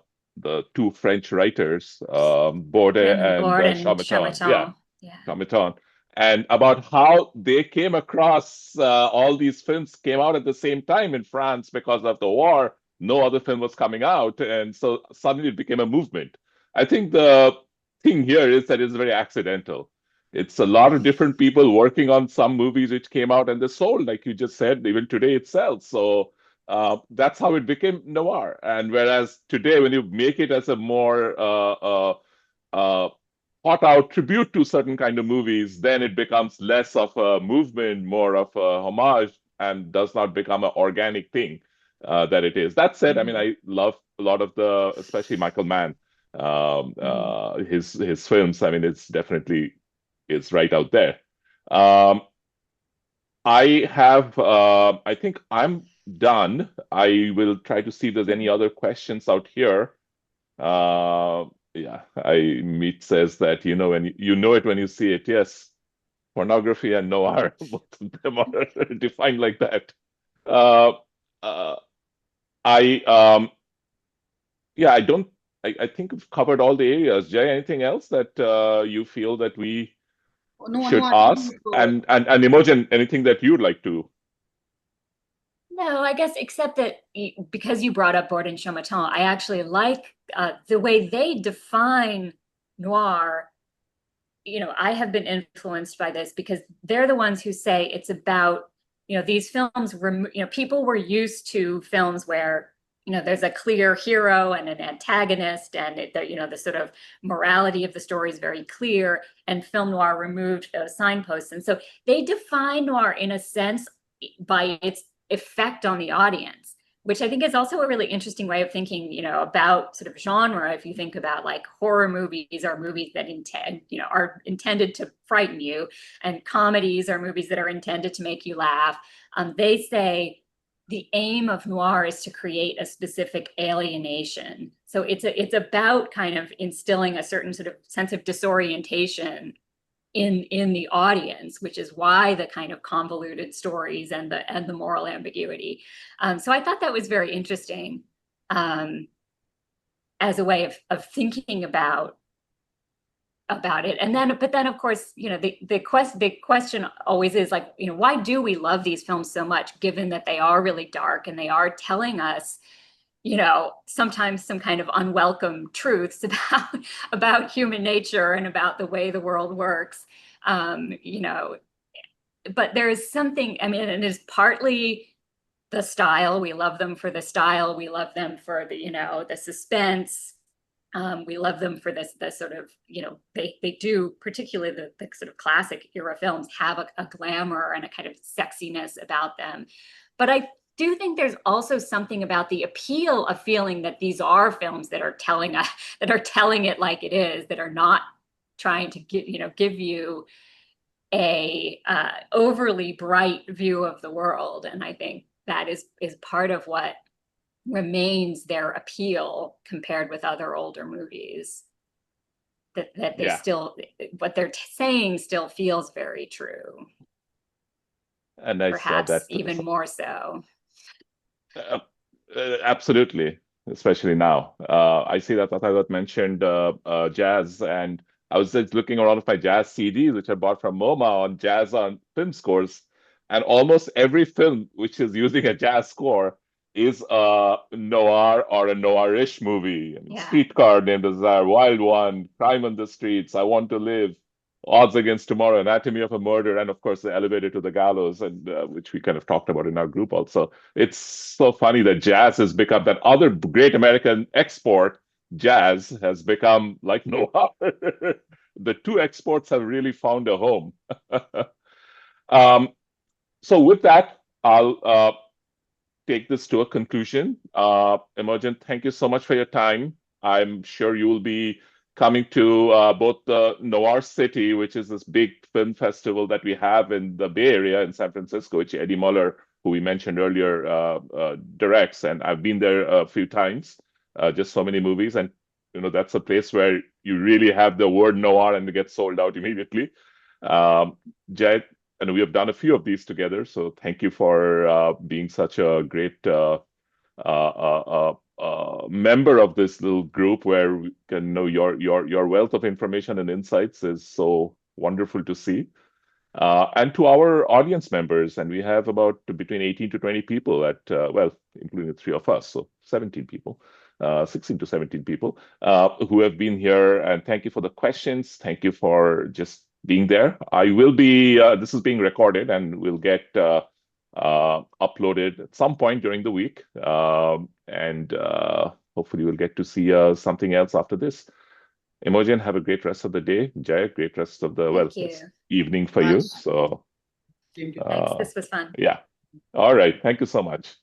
two French writers, Bourdet and Borde and Charmeton, yeah, Charmeton. Yeah. Charmeton, and about how they came across all these films came out at the same time in France because of the war. No other film was coming out, and so suddenly it became a movement. I think the thing here is that it's very accidental. It's a lot of different people working on some movies which came out and they sold, like you just said, even today it sells. So that's how it became noir. And whereas today, when you make it as a more thought out tribute to certain kind of movies, then it becomes less of a movement, more of a homage, and does not become an organic thing that it is. That said, I mean, I love a lot of especially Michael Mann, his films. I mean, it's right out there. I think I'm done. I will try to see if there's any other questions out here. Yeah, Meet says that when you know it when you see it. Yes, pornography and noir, both of them are defined like that. Yeah, I think we've covered all the areas. Jay, anything else that you feel that we should I ask? think, And Imogen, anything that you'd like to? No, I guess except that because you brought up Bourdet and Charmeton, I actually like the way they define noir. I have been influenced by this because they're the ones who say it's about, these films, people were used to films where there's a clear hero and an antagonist, and the sort of morality of the story is very clear, and film noir removed those signposts. And so they define noir in a sense by its effect on the audience, which I think is also a really interesting way of thinking, about sort of genre. If you think about like horror movies are movies that are intended to frighten you, and comedies are movies that are intended to make you laugh. They say the aim of noir is to create a specific alienation. So it's about kind of instilling a certain sort of sense of disorientation in the audience, which is why the kind of convoluted stories and the moral ambiguity. So I thought that was very interesting as a way of thinking about it. And then, but then of course, the question always is like, why do we love these films so much, given that they are really dark and they are telling us, sometimes some kind of unwelcome truths about human nature and about the way the world works. But there is something, and it is partly the style. We love them for the style. We love them for the suspense. We love them for the sort of, they do, particularly the sort of classic era films, have a glamour and a kind of sexiness about them. But I do think there's also something about the appeal of feeling that these are films that are telling it like it is, that are not trying to give you a overly bright view of the world. And I think that is part of what remains their appeal compared with other older movies. That they still, what they're saying still feels very true. And I perhaps saw that even more so. Absolutely, especially now. I see that Tathagat mentioned jazz, and I was just looking around of my jazz CDs, which I bought from MoMA on jazz on film scores, and almost every film which is using a jazz score is a noir or a noirish movie. Streetcar Named Desire, Wild One, Crime on the Streets, I Want to Live, Odds Against Tomorrow, Anatomy of a Murder, and of course the Elevator to the Gallows, and which we kind of talked about in our group also. It's so funny that jazz has become that other great American export. Jazz has become like noir. The two exports have really found a home. So with that, I'll take this to a conclusion. Imogen, thank you so much for your time. I'm sure you will be coming to both the Noir City, which is this big film festival that we have in the Bay Area in San Francisco, which Eddie Muller, who we mentioned earlier, directs. And I've been there a few times, just so many movies. And, that's a place where you really have the word noir and it gets sold out immediately. Jay, and we have done a few of these together. So thank you for being such a great member of this little group where we can know your wealth of information and insights is so wonderful to see. And to our audience members, and we have about between 18 to 20 people at, including the three of us, so 17 people, 16 to 17 people who have been here. And thank you for the questions. Thank you for just being there. I will be, this is being recorded and will get uploaded at some point during the week. And hopefully we'll get to see something else after this. Imogen, have a great rest of the day. Jay, great rest of the evening for you. So thanks. This was fun. Yeah. All right. Thank you so much.